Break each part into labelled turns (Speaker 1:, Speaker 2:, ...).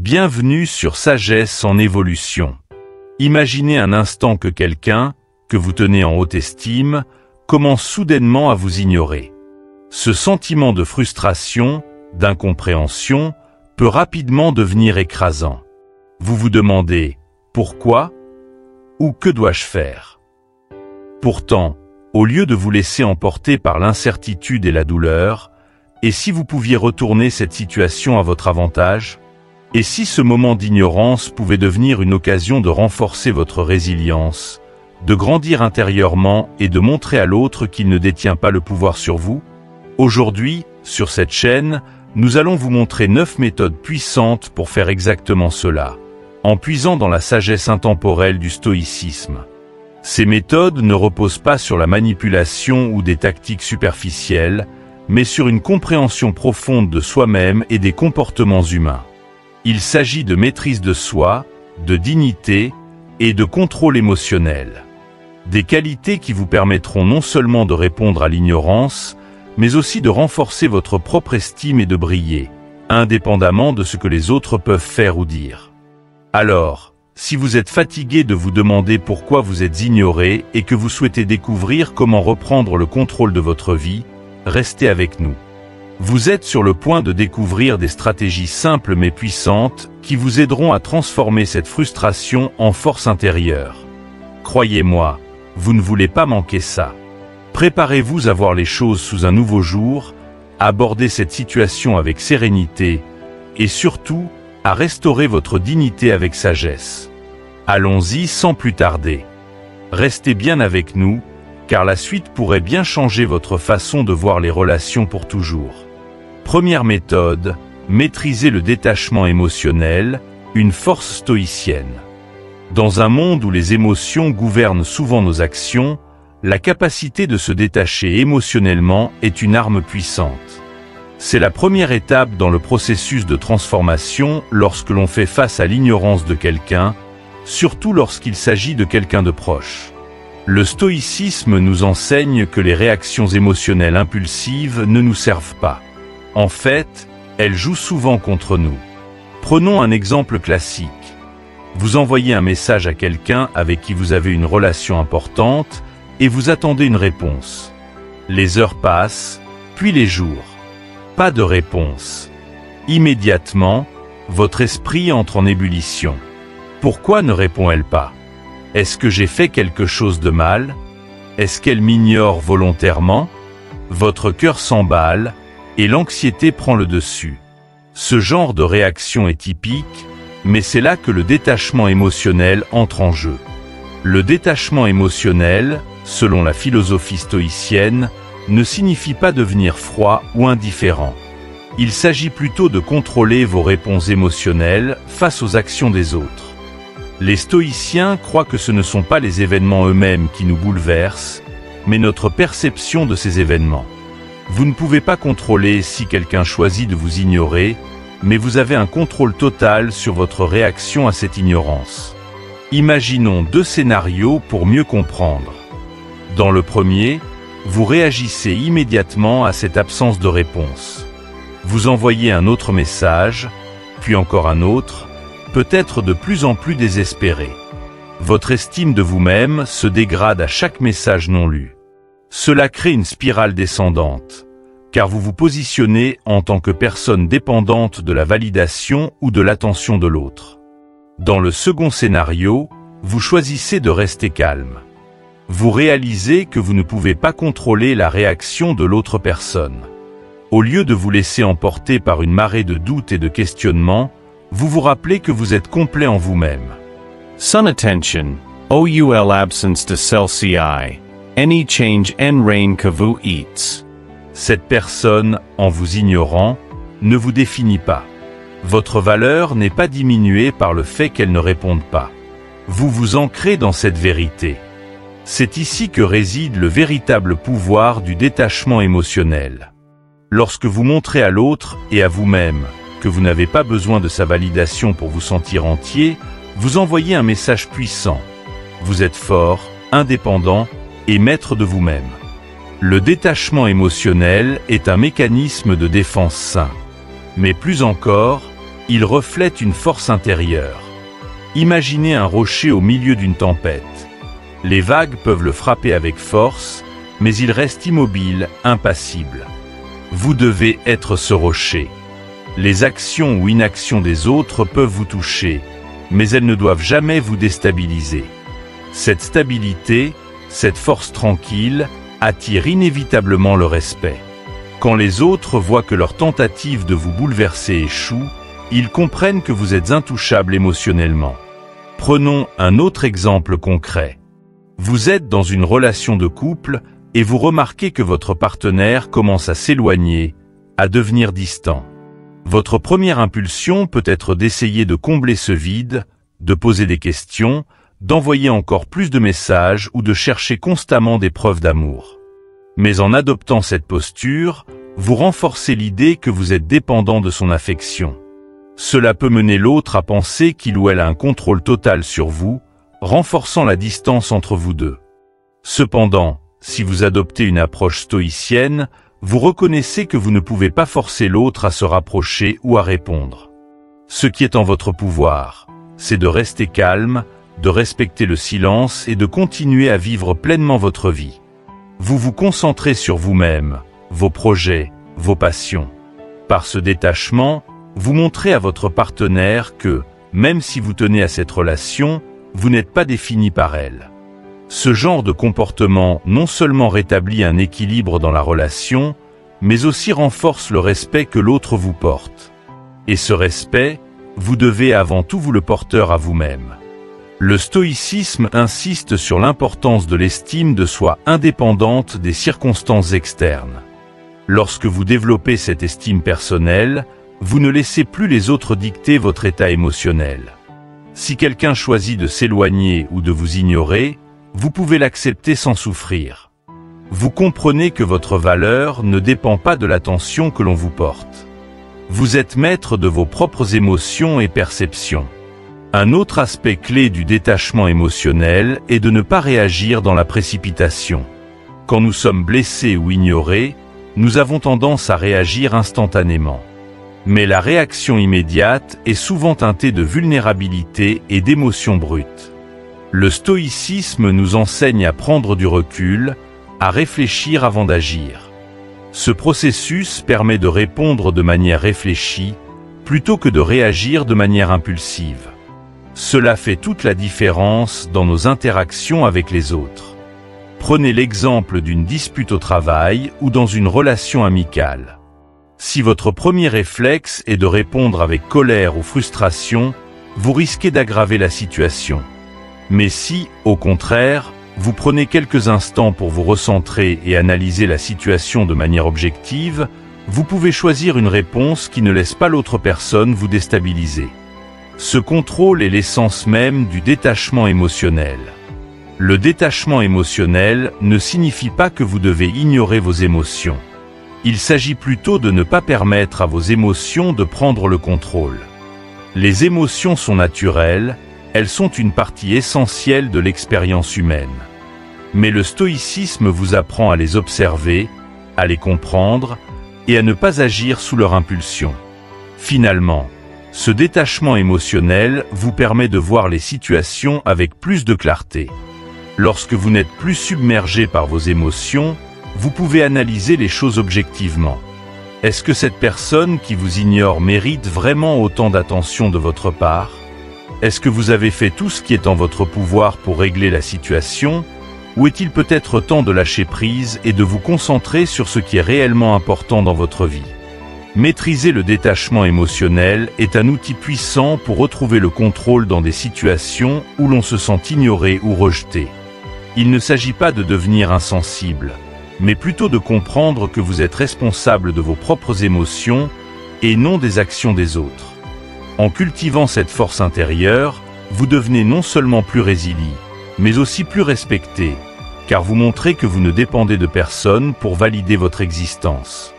Speaker 1: Bienvenue sur Sagesse en évolution. Imaginez un instant que quelqu'un, que vous tenez en haute estime, commence soudainement à vous ignorer. Ce sentiment de frustration, d'incompréhension, peut rapidement devenir écrasant. Vous vous demandez « Pourquoi ?» ou « Que dois-je faire ?» Pourtant, au lieu de vous laisser emporter par l'incertitude et la douleur, et si vous pouviez retourner cette situation à votre avantage? Et si ce moment d'ignorance pouvait devenir une occasion de renforcer votre résilience, de grandir intérieurement et de montrer à l'autre qu'il ne détient pas le pouvoir sur vous? Aujourd'hui, sur cette chaîne, nous allons vous montrer 9 méthodes puissantes pour faire exactement cela, en puisant dans la sagesse intemporelle du stoïcisme. Ces méthodes ne reposent pas sur la manipulation ou des tactiques superficielles, mais sur une compréhension profonde de soi-même et des comportements humains. Il s'agit de maîtrise de soi, de dignité et de contrôle émotionnel. Des qualités qui vous permettront non seulement de répondre à l'ignorance, mais aussi de renforcer votre propre estime et de briller, indépendamment de ce que les autres peuvent faire ou dire. Alors, si vous êtes fatigué de vous demander pourquoi vous êtes ignoré et que vous souhaitez découvrir comment reprendre le contrôle de votre vie, restez avec nous. Vous êtes sur le point de découvrir des stratégies simples mais puissantes qui vous aideront à transformer cette frustration en force intérieure. Croyez-moi, vous ne voulez pas manquer ça. Préparez-vous à voir les choses sous un nouveau jour, à aborder cette situation avec sérénité et surtout, à restaurer votre dignité avec sagesse. Allons-y sans plus tarder. Restez bien avec nous, car la suite pourrait bien changer votre façon de voir les relations pour toujours. Première méthode, maîtriser le détachement émotionnel, une force stoïcienne. Dans un monde où les émotions gouvernent souvent nos actions, la capacité de se détacher émotionnellement est une arme puissante. C'est la première étape dans le processus de transformation lorsque l'on fait face à l'ignorance de quelqu'un, surtout lorsqu'il s'agit de quelqu'un de proche. Le stoïcisme nous enseigne que les réactions émotionnelles impulsives ne nous servent pas. En fait, elles jouent souvent contre nous. Prenons un exemple classique. Vous envoyez un message à quelqu'un avec qui vous avez une relation importante et vous attendez une réponse. Les heures passent, puis les jours. Pas de réponse. Immédiatement, votre esprit entre en ébullition. Pourquoi ne répond-elle pas? Est-ce que j'ai fait quelque chose de mal? Est-ce qu'elle m'ignore volontairement? Votre cœur s'emballe et l'anxiété prend le dessus. Ce genre de réaction est typique, mais c'est là que le détachement émotionnel entre en jeu. Le détachement émotionnel, selon la philosophie stoïcienne, ne signifie pas devenir froid ou indifférent. Il s'agit plutôt de contrôler vos réponses émotionnelles face aux actions des autres. Les stoïciens croient que ce ne sont pas les événements eux-mêmes qui nous bouleversent, mais notre perception de ces événements. Vous ne pouvez pas contrôler si quelqu'un choisit de vous ignorer, mais vous avez un contrôle total sur votre réaction à cette ignorance. Imaginons 2 scénarios pour mieux comprendre. Dans le premier, vous réagissez immédiatement à cette absence de réponse. Vous envoyez un autre message, puis encore un autre, peut-être de plus en plus désespéré. Votre estime de vous-même se dégrade à chaque message non lu. Cela crée une spirale descendante, car vous vous positionnez en tant que personne dépendante de la validation ou de l'attention de l'autre. Dans le second scénario, vous choisissez de rester calme. Vous réalisez que vous ne pouvez pas contrôler la réaction de l'autre personne. Au lieu de vous laisser emporter par une marée de doutes et de questionnements, vous vous rappelez que vous êtes complet en vous-même.
Speaker 2: Sun attention, OUL absence de celle-ci, any change en rain que vous eats.
Speaker 1: Cette personne, en vous ignorant, ne vous définit pas. Votre valeur n'est pas diminuée par le fait qu'elle ne réponde pas. Vous vous ancrez dans cette vérité. C'est ici que réside le véritable pouvoir du détachement émotionnel. Lorsque vous montrez à l'autre et à vous-même que vous n'avez pas besoin de sa validation pour vous sentir entier, vous envoyez un message puissant. Vous êtes fort, indépendant et maître de vous-même. Le détachement émotionnel est un mécanisme de défense sain. Mais plus encore, Il reflète une force intérieure. Imaginez un rocher au milieu d'une tempête. Les vagues peuvent le frapper avec force, mais il reste immobile, impassible. Vous devez être ce rocher. Les actions ou inactions des autres peuvent vous toucher, mais elles ne doivent jamais vous déstabiliser. Cette stabilité, cette force tranquille, attire inévitablement le respect. Quand les autres voient que leur tentative de vous bouleverser échoue, ils comprennent que vous êtes intouchable émotionnellement. Prenons un autre exemple concret. Vous êtes dans une relation de couple et vous remarquez que votre partenaire commence à s'éloigner, à devenir distant. Votre première impulsion peut être d'essayer de combler ce vide, de poser des questions, d'envoyer encore plus de messages ou de chercher constamment des preuves d'amour. Mais en adoptant cette posture, vous renforcez l'idée que vous êtes dépendant de son affection. Cela peut mener l'autre à penser qu'il ou elle a un contrôle total sur vous, renforçant la distance entre vous deux. Cependant, si vous adoptez une approche stoïcienne, vous reconnaissez que vous ne pouvez pas forcer l'autre à se rapprocher ou à répondre. Ce qui est en votre pouvoir, c'est de rester calme, de respecter le silence et de continuer à vivre pleinement votre vie. Vous vous concentrez sur vous-même, vos projets, vos passions. Par ce détachement, vous montrez à votre partenaire que, même si vous tenez à cette relation, vous n'êtes pas défini par elle. Ce genre de comportement non seulement rétablit un équilibre dans la relation, mais aussi renforce le respect que l'autre vous porte. Et ce respect, vous devez avant tout vous le porter à vous-même. Le stoïcisme insiste sur l'importance de l'estime de soi indépendante des circonstances externes. Lorsque vous développez cette estime personnelle, vous ne laissez plus les autres dicter votre état émotionnel. Si quelqu'un choisit de s'éloigner ou de vous ignorer, vous pouvez l'accepter sans souffrir. Vous comprenez que votre valeur ne dépend pas de l'attention que l'on vous porte. Vous êtes maître de vos propres émotions et perceptions. Un autre aspect clé du détachement émotionnel est de ne pas réagir dans la précipitation. Quand nous sommes blessés ou ignorés, nous avons tendance à réagir instantanément. Mais la réaction immédiate est souvent teintée de vulnérabilité et d'émotions brutes. Le stoïcisme nous enseigne à prendre du recul, à réfléchir avant d'agir. Ce processus permet de répondre de manière réfléchie, plutôt que de réagir de manière impulsive. Cela fait toute la différence dans nos interactions avec les autres. Prenez l'exemple d'une dispute au travail ou dans une relation amicale. Si votre premier réflexe est de répondre avec colère ou frustration, vous risquez d'aggraver la situation. Mais si, au contraire, vous prenez quelques instants pour vous recentrer et analyser la situation de manière objective, vous pouvez choisir une réponse qui ne laisse pas l'autre personne vous déstabiliser. Ce contrôle est l'essence même du détachement émotionnel. Le détachement émotionnel ne signifie pas que vous devez ignorer vos émotions. Il s'agit plutôt de ne pas permettre à vos émotions de prendre le contrôle. Les émotions sont naturelles, elles sont une partie essentielle de l'expérience humaine. Mais le stoïcisme vous apprend à les observer, à les comprendre et à ne pas agir sous leur impulsion. Finalement, ce détachement émotionnel vous permet de voir les situations avec plus de clarté. Lorsque vous n'êtes plus submergé par vos émotions, vous pouvez analyser les choses objectivement. Est-ce que cette personne qui vous ignore mérite vraiment autant d'attention de votre part? Est-ce que vous avez fait tout ce qui est en votre pouvoir pour régler la situation? Ou est-il peut-être temps de lâcher prise et de vous concentrer sur ce qui est réellement important dans votre vie? Maîtriser le détachement émotionnel est un outil puissant pour retrouver le contrôle dans des situations où l'on se sent ignoré ou rejeté. Il ne s'agit pas de devenir insensible, mais plutôt de comprendre que vous êtes responsable de vos propres émotions et non des actions des autres. En cultivant cette force intérieure, vous devenez non seulement plus résilient, mais aussi plus respecté, car vous montrez que vous ne dépendez de personne pour valider votre existence.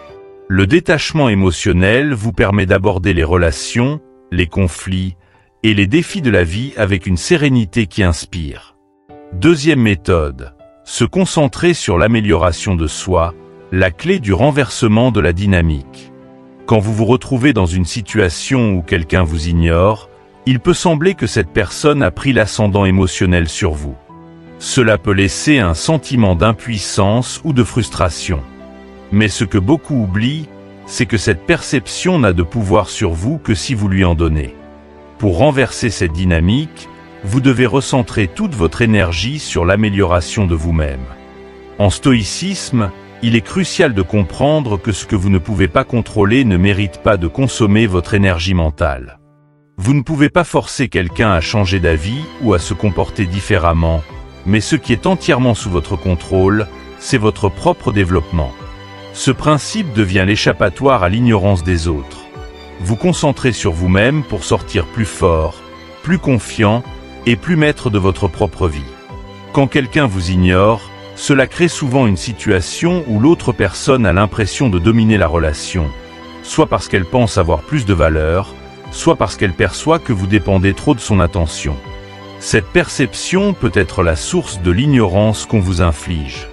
Speaker 1: Le détachement émotionnel vous permet d'aborder les relations, les conflits et les défis de la vie avec une sérénité qui inspire. Deuxième méthode, se concentrer sur l'amélioration de soi, la clé du renversement de la dynamique. Quand vous vous retrouvez dans une situation où quelqu'un vous ignore, il peut sembler que cette personne a pris l'ascendant émotionnel sur vous. Cela peut laisser un sentiment d'impuissance ou de frustration. Mais ce que beaucoup oublient, c'est que cette perception n'a de pouvoir sur vous que si vous lui en donnez. Pour renverser cette dynamique, vous devez recentrer toute votre énergie sur l'amélioration de vous-même. En stoïcisme, il est crucial de comprendre que ce que vous ne pouvez pas contrôler ne mérite pas de consommer votre énergie mentale. Vous ne pouvez pas forcer quelqu'un à changer d'avis ou à se comporter différemment, mais ce qui est entièrement sous votre contrôle, c'est votre propre développement. Ce principe devient l'échappatoire à l'ignorance des autres. Vous concentrez sur vous-même pour sortir plus fort, plus confiant et plus maître de votre propre vie. Quand quelqu'un vous ignore, cela crée souvent une situation où l'autre personne a l'impression de dominer la relation, soit parce qu'elle pense avoir plus de valeur, soit parce qu'elle perçoit que vous dépendez trop de son attention. Cette perception peut être la source de l'ignorance qu'on vous inflige.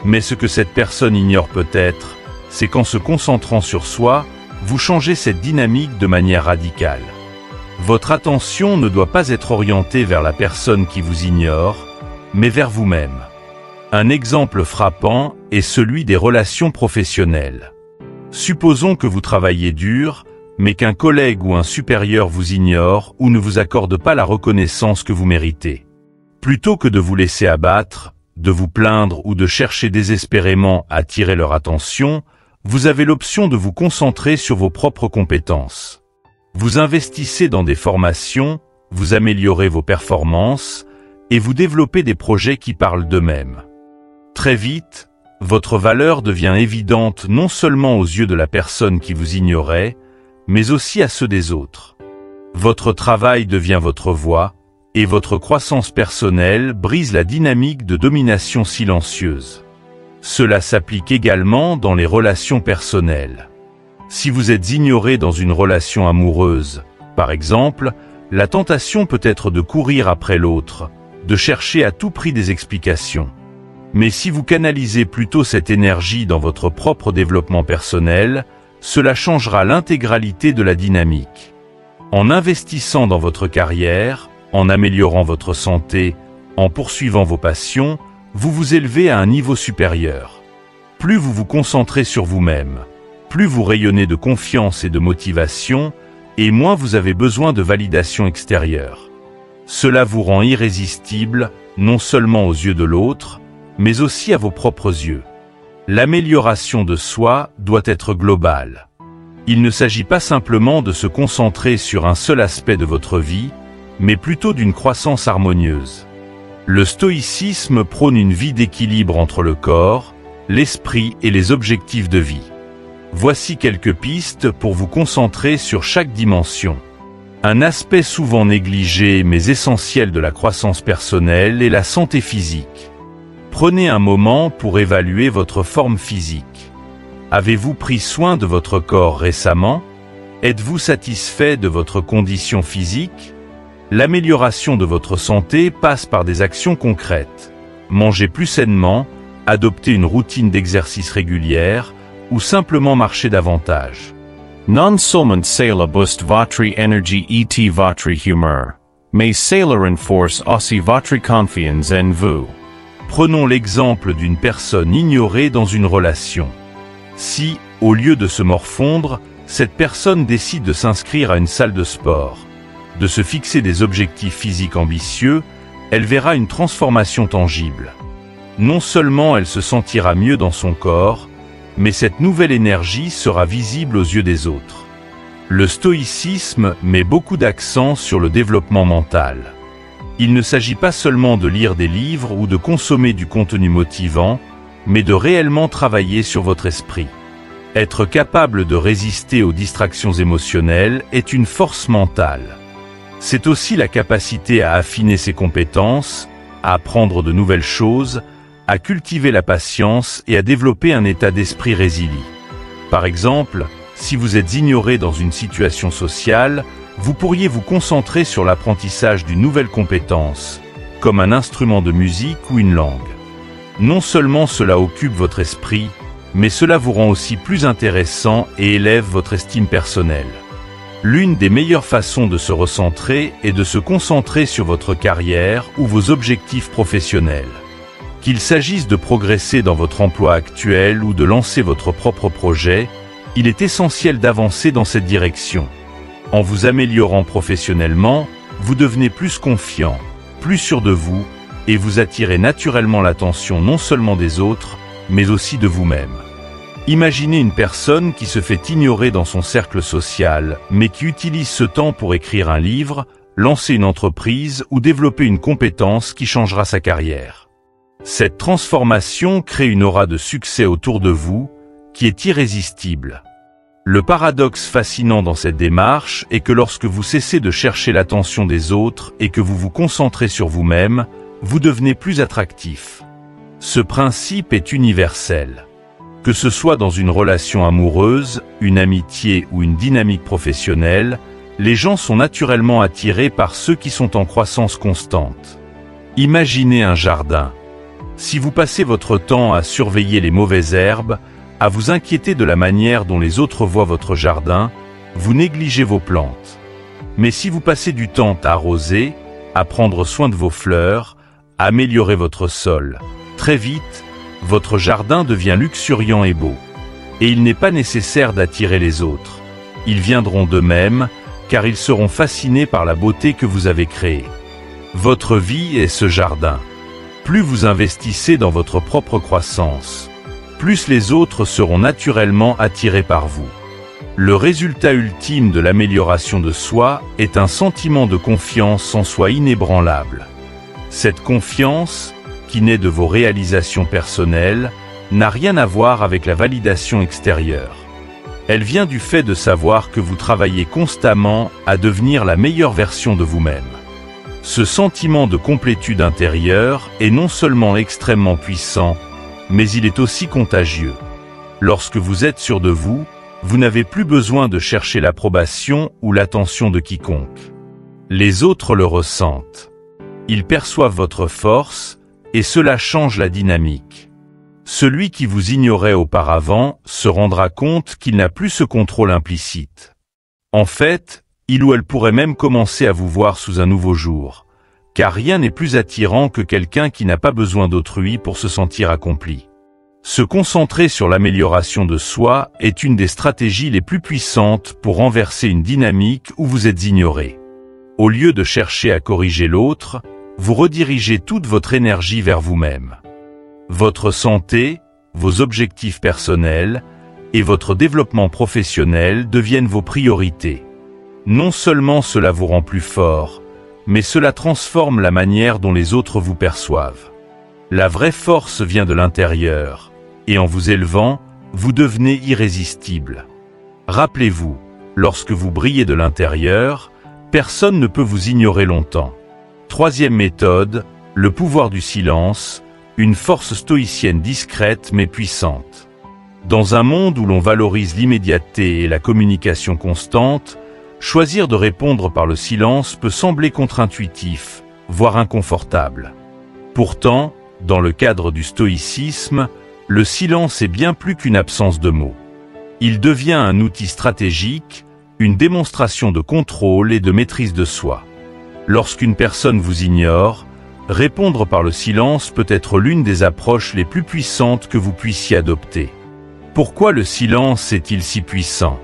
Speaker 1: Mais ce que cette personne ignore peut-être, c'est qu'en se concentrant sur soi, vous changez cette dynamique de manière radicale. Votre attention ne doit pas être orientée vers la personne qui vous ignore, mais vers vous-même. Un exemple frappant est celui des relations professionnelles. Supposons que vous travaillez dur, mais qu'un collègue ou un supérieur vous ignore ou ne vous accorde pas la reconnaissance que vous méritez. Plutôt que de vous laisser abattre, de vous plaindre ou de chercher désespérément à attirer leur attention, vous avez l'option de vous concentrer sur vos propres compétences. Vous investissez dans des formations, vous améliorez vos performances et vous développez des projets qui parlent d'eux-mêmes. Très vite, votre valeur devient évidente non seulement aux yeux de la personne qui vous ignorait, mais aussi à ceux des autres. Votre travail devient votre voix, et votre croissance personnelle brise la dynamique de domination silencieuse. Cela s'applique également dans les relations personnelles. Si vous êtes ignoré dans une relation amoureuse, par exemple, la tentation peut être de courir après l'autre, de chercher à tout prix des explications. Mais si vous canalisez plutôt cette énergie dans votre propre développement personnel, cela changera l'intégralité de la dynamique. En investissant dans votre carrière, en améliorant votre santé, en poursuivant vos passions, vous vous élevez à un niveau supérieur. Plus vous vous concentrez sur vous-même, plus vous rayonnez de confiance et de motivation, et moins vous avez besoin de validation extérieure. Cela vous rend irrésistible, non seulement aux yeux de l'autre, mais aussi à vos propres yeux. L'amélioration de soi doit être globale. Il ne s'agit pas simplement de se concentrer sur un seul aspect de votre vie, mais plutôt d'une croissance harmonieuse. Le stoïcisme prône une vie d'équilibre entre le corps, l'esprit et les objectifs de vie. Voici quelques pistes pour vous concentrer sur chaque dimension. Un aspect souvent négligé mais essentiel de la croissance personnelle est la santé physique. Prenez un moment pour évaluer votre forme physique. Avez-vous pris soin de votre corps récemment? Êtes-vous satisfait de votre condition physique? L'amélioration de votre santé passe par des actions concrètes. Mangez plus sainement, adoptez une routine d'exercice régulière, ou simplement marcher davantage.
Speaker 2: Non seulement cela booste votre énergie et votre humeur, mais cela renforce aussi votre confiance en vous.
Speaker 1: Prenons l'exemple d'une personne ignorée dans une relation. Si, au lieu de se morfondre, cette personne décide de s'inscrire à une salle de sport, de se fixer des objectifs physiques ambitieux, elle verra une transformation tangible. Non seulement elle se sentira mieux dans son corps, mais cette nouvelle énergie sera visible aux yeux des autres. Le stoïcisme met beaucoup d'accent sur le développement mental. Il ne s'agit pas seulement de lire des livres ou de consommer du contenu motivant, mais de réellement travailler sur votre esprit. Être capable de résister aux distractions émotionnelles est une force mentale. C'est aussi la capacité à affiner ses compétences, à apprendre de nouvelles choses, à cultiver la patience et à développer un état d'esprit résilient. Par exemple, si vous êtes ignoré dans une situation sociale, vous pourriez vous concentrer sur l'apprentissage d'une nouvelle compétence, comme un instrument de musique ou une langue. Non seulement cela occupe votre esprit, mais cela vous rend aussi plus intéressant et élève votre estime personnelle. L'une des meilleures façons de se recentrer est de se concentrer sur votre carrière ou vos objectifs professionnels. Qu'il s'agisse de progresser dans votre emploi actuel ou de lancer votre propre projet, il est essentiel d'avancer dans cette direction. En vous améliorant professionnellement, vous devenez plus confiant, plus sûr de vous, et vous attirez naturellement l'attention non seulement des autres, mais aussi de vous-même. Imaginez une personne qui se fait ignorer dans son cercle social, mais qui utilise ce temps pour écrire un livre, lancer une entreprise ou développer une compétence qui changera sa carrière. Cette transformation crée une aura de succès autour de vous, qui est irrésistible. Le paradoxe fascinant dans cette démarche est que lorsque vous cessez de chercher l'attention des autres et que vous vous concentrez sur vous-même, vous devenez plus attractif. Ce principe est universel. Que ce soit dans une relation amoureuse, une amitié ou une dynamique professionnelle, les gens sont naturellement attirés par ceux qui sont en croissance constante. Imaginez un jardin. Si vous passez votre temps à surveiller les mauvaises herbes, à vous inquiéter de la manière dont les autres voient votre jardin, vous négligez vos plantes. Mais si vous passez du temps à arroser, à prendre soin de vos fleurs, à améliorer votre sol, très vite, votre jardin devient luxuriant et beau. Et il n'est pas nécessaire d'attirer les autres. Ils viendront d'eux-mêmes, car ils seront fascinés par la beauté que vous avez créée. Votre vie est ce jardin. Plus vous investissez dans votre propre croissance, plus les autres seront naturellement attirés par vous. Le résultat ultime de l'amélioration de soi est un sentiment de confiance en soi inébranlable. Cette confiance, qui naît de vos réalisations personnelles, n'a rien à voir avec la validation extérieure. Elle vient du fait de savoir que vous travaillez constamment à devenir la meilleure version de vous-même. Ce sentiment de complétude intérieure est non seulement extrêmement puissant, mais il est aussi contagieux. Lorsque vous êtes sûr de vous, vous n'avez plus besoin de chercher l'approbation ou l'attention de quiconque. Les autres le ressentent. Ils perçoivent votre force, et cela change la dynamique. Celui qui vous ignorait auparavant se rendra compte qu'il n'a plus ce contrôle implicite. En fait, il ou elle pourrait même commencer à vous voir sous un nouveau jour, car rien n'est plus attirant que quelqu'un qui n'a pas besoin d'autrui pour se sentir accompli. Se concentrer sur l'amélioration de soi est une des stratégies les plus puissantes pour renverser une dynamique où vous êtes ignoré. Au lieu de chercher à corriger l'autre, vous redirigez toute votre énergie vers vous-même. Votre santé, vos objectifs personnels et votre développement professionnel deviennent vos priorités. Non seulement cela vous rend plus fort, mais cela transforme la manière dont les autres vous perçoivent. La vraie force vient de l'intérieur, et en vous élevant, vous devenez irrésistible. Rappelez-vous, lorsque vous brillez de l'intérieur, personne ne peut vous ignorer longtemps. Troisième méthode, le pouvoir du silence, une force stoïcienne discrète mais puissante. Dans un monde où l'on valorise l'immédiateté et la communication constante, choisir de répondre par le silence peut sembler contre-intuitif, voire inconfortable. Pourtant, dans le cadre du stoïcisme, le silence est bien plus qu'une absence de mots. Il devient un outil stratégique, une démonstration de contrôle et de maîtrise de soi. Lorsqu'une personne vous ignore, répondre par le silence peut être l'une des approches les plus puissantes que vous puissiez adopter. Pourquoi le silence est-il si puissant?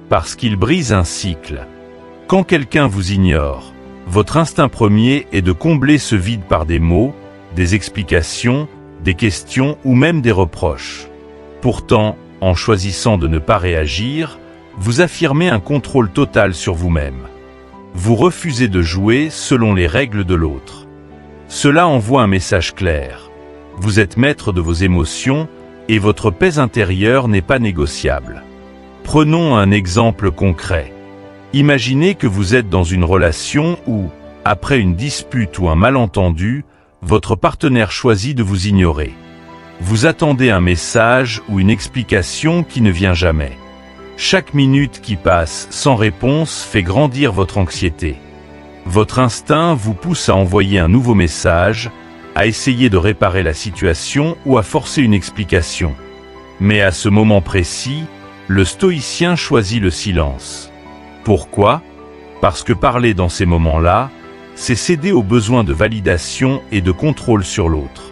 Speaker 1: Parce qu'il brise un cycle. Quand quelqu'un vous ignore, votre instinct premier est de combler ce vide par des mots, des explications, des questions ou même des reproches. Pourtant, en choisissant de ne pas réagir, vous affirmez un contrôle total sur vous-même. Vous refusez de jouer selon les règles de l'autre. Cela envoie un message clair. Vous êtes maître de vos émotions et votre paix intérieure n'est pas négociable. Prenons un exemple concret. Imaginez que vous êtes dans une relation où, après une dispute ou un malentendu, votre partenaire choisit de vous ignorer. Vous attendez un message ou une explication qui ne vient jamais. Chaque minute qui passe sans réponse fait grandir votre anxiété. Votre instinct vous pousse à envoyer un nouveau message, à essayer de réparer la situation ou à forcer une explication. Mais à ce moment précis, le stoïcien choisit le silence. Pourquoi? Parce que parler dans ces moments-là, c'est céder au besoin de validation et de contrôle sur l'autre.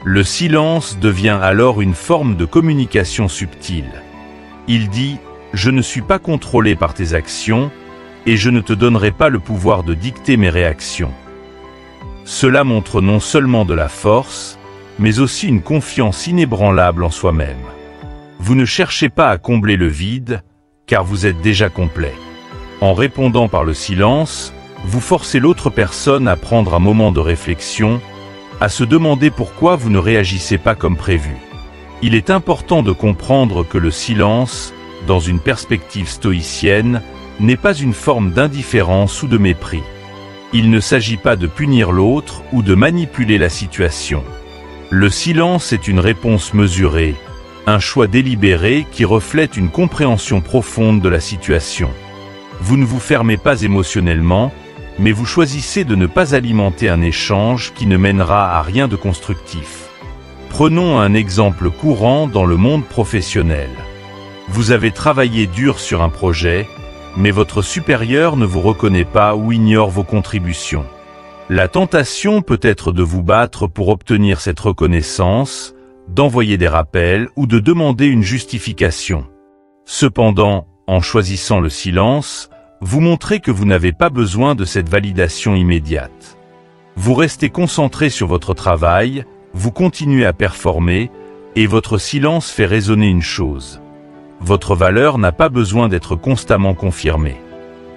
Speaker 1: Le silence devient alors une forme de communication subtile. Il dit « Je ne suis pas contrôlé par tes actions et je ne te donnerai pas le pouvoir de dicter mes réactions. » Cela montre non seulement de la force, mais aussi une confiance inébranlable en soi-même. Vous ne cherchez pas à combler le vide, car vous êtes déjà complet. En répondant par le silence, vous forcez l'autre personne à prendre un moment de réflexion, à se demander pourquoi vous ne réagissez pas comme prévu. Il est important de comprendre que le silence, dans une perspective stoïcienne, n'est pas une forme d'indifférence ou de mépris. Il ne s'agit pas de punir l'autre ou de manipuler la situation. Le silence est une réponse mesurée, un choix délibéré qui reflète une compréhension profonde de la situation. Vous ne vous fermez pas émotionnellement, mais vous choisissez de ne pas alimenter un échange qui ne mènera à rien de constructif. Prenons un exemple courant dans le monde professionnel. Vous avez travaillé dur sur un projet, mais votre supérieur ne vous reconnaît pas ou ignore vos contributions. La tentation peut être de vous battre pour obtenir cette reconnaissance, d'envoyer des rappels ou de demander une justification. Cependant, en choisissant le silence, vous montrez que vous n'avez pas besoin de cette validation immédiate. Vous restez concentré sur votre travail, vous continuez à performer, et votre silence fait résonner une chose. Votre valeur n'a pas besoin d'être constamment confirmée.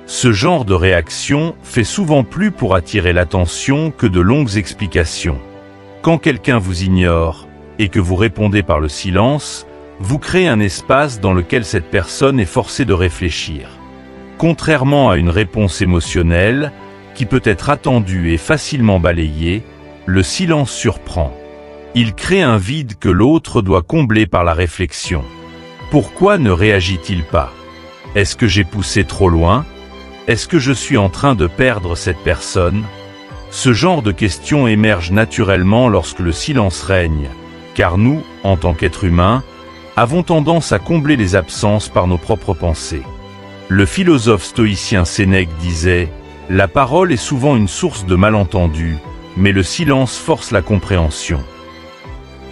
Speaker 1: Ce genre de réaction fait souvent plus pour attirer l'attention que de longues explications. Quand quelqu'un vous ignore, et que vous répondez par le silence, vous créez un espace dans lequel cette personne est forcée de réfléchir. Contrairement à une réponse émotionnelle, qui peut être attendue et facilement balayée, le silence surprend. Il crée un vide que l'autre doit combler par la réflexion. Pourquoi ne réagit-il pas? Est-ce que j'ai poussé trop loin? Est-ce que je suis en train de perdre cette personne? Ce genre de questions émerge naturellement lorsque le silence règne, car nous, en tant qu'êtres humains, avons tendance à combler les absences par nos propres pensées. Le philosophe stoïcien Sénèque disait « La parole est souvent une source de malentendus, mais le silence force la compréhension. »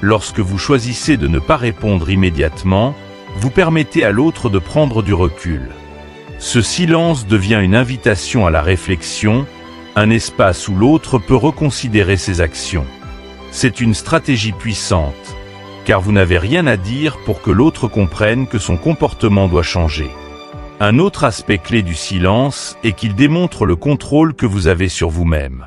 Speaker 1: Lorsque vous choisissez de ne pas répondre immédiatement, vous permettez à l'autre de prendre du recul. Ce silence devient une invitation à la réflexion, un espace où l'autre peut reconsidérer ses actions. C'est une stratégie puissante, car vous n'avez rien à dire pour que l'autre comprenne que son comportement doit changer. Un autre aspect clé du silence est qu'il démontre le contrôle que vous avez sur vous-même.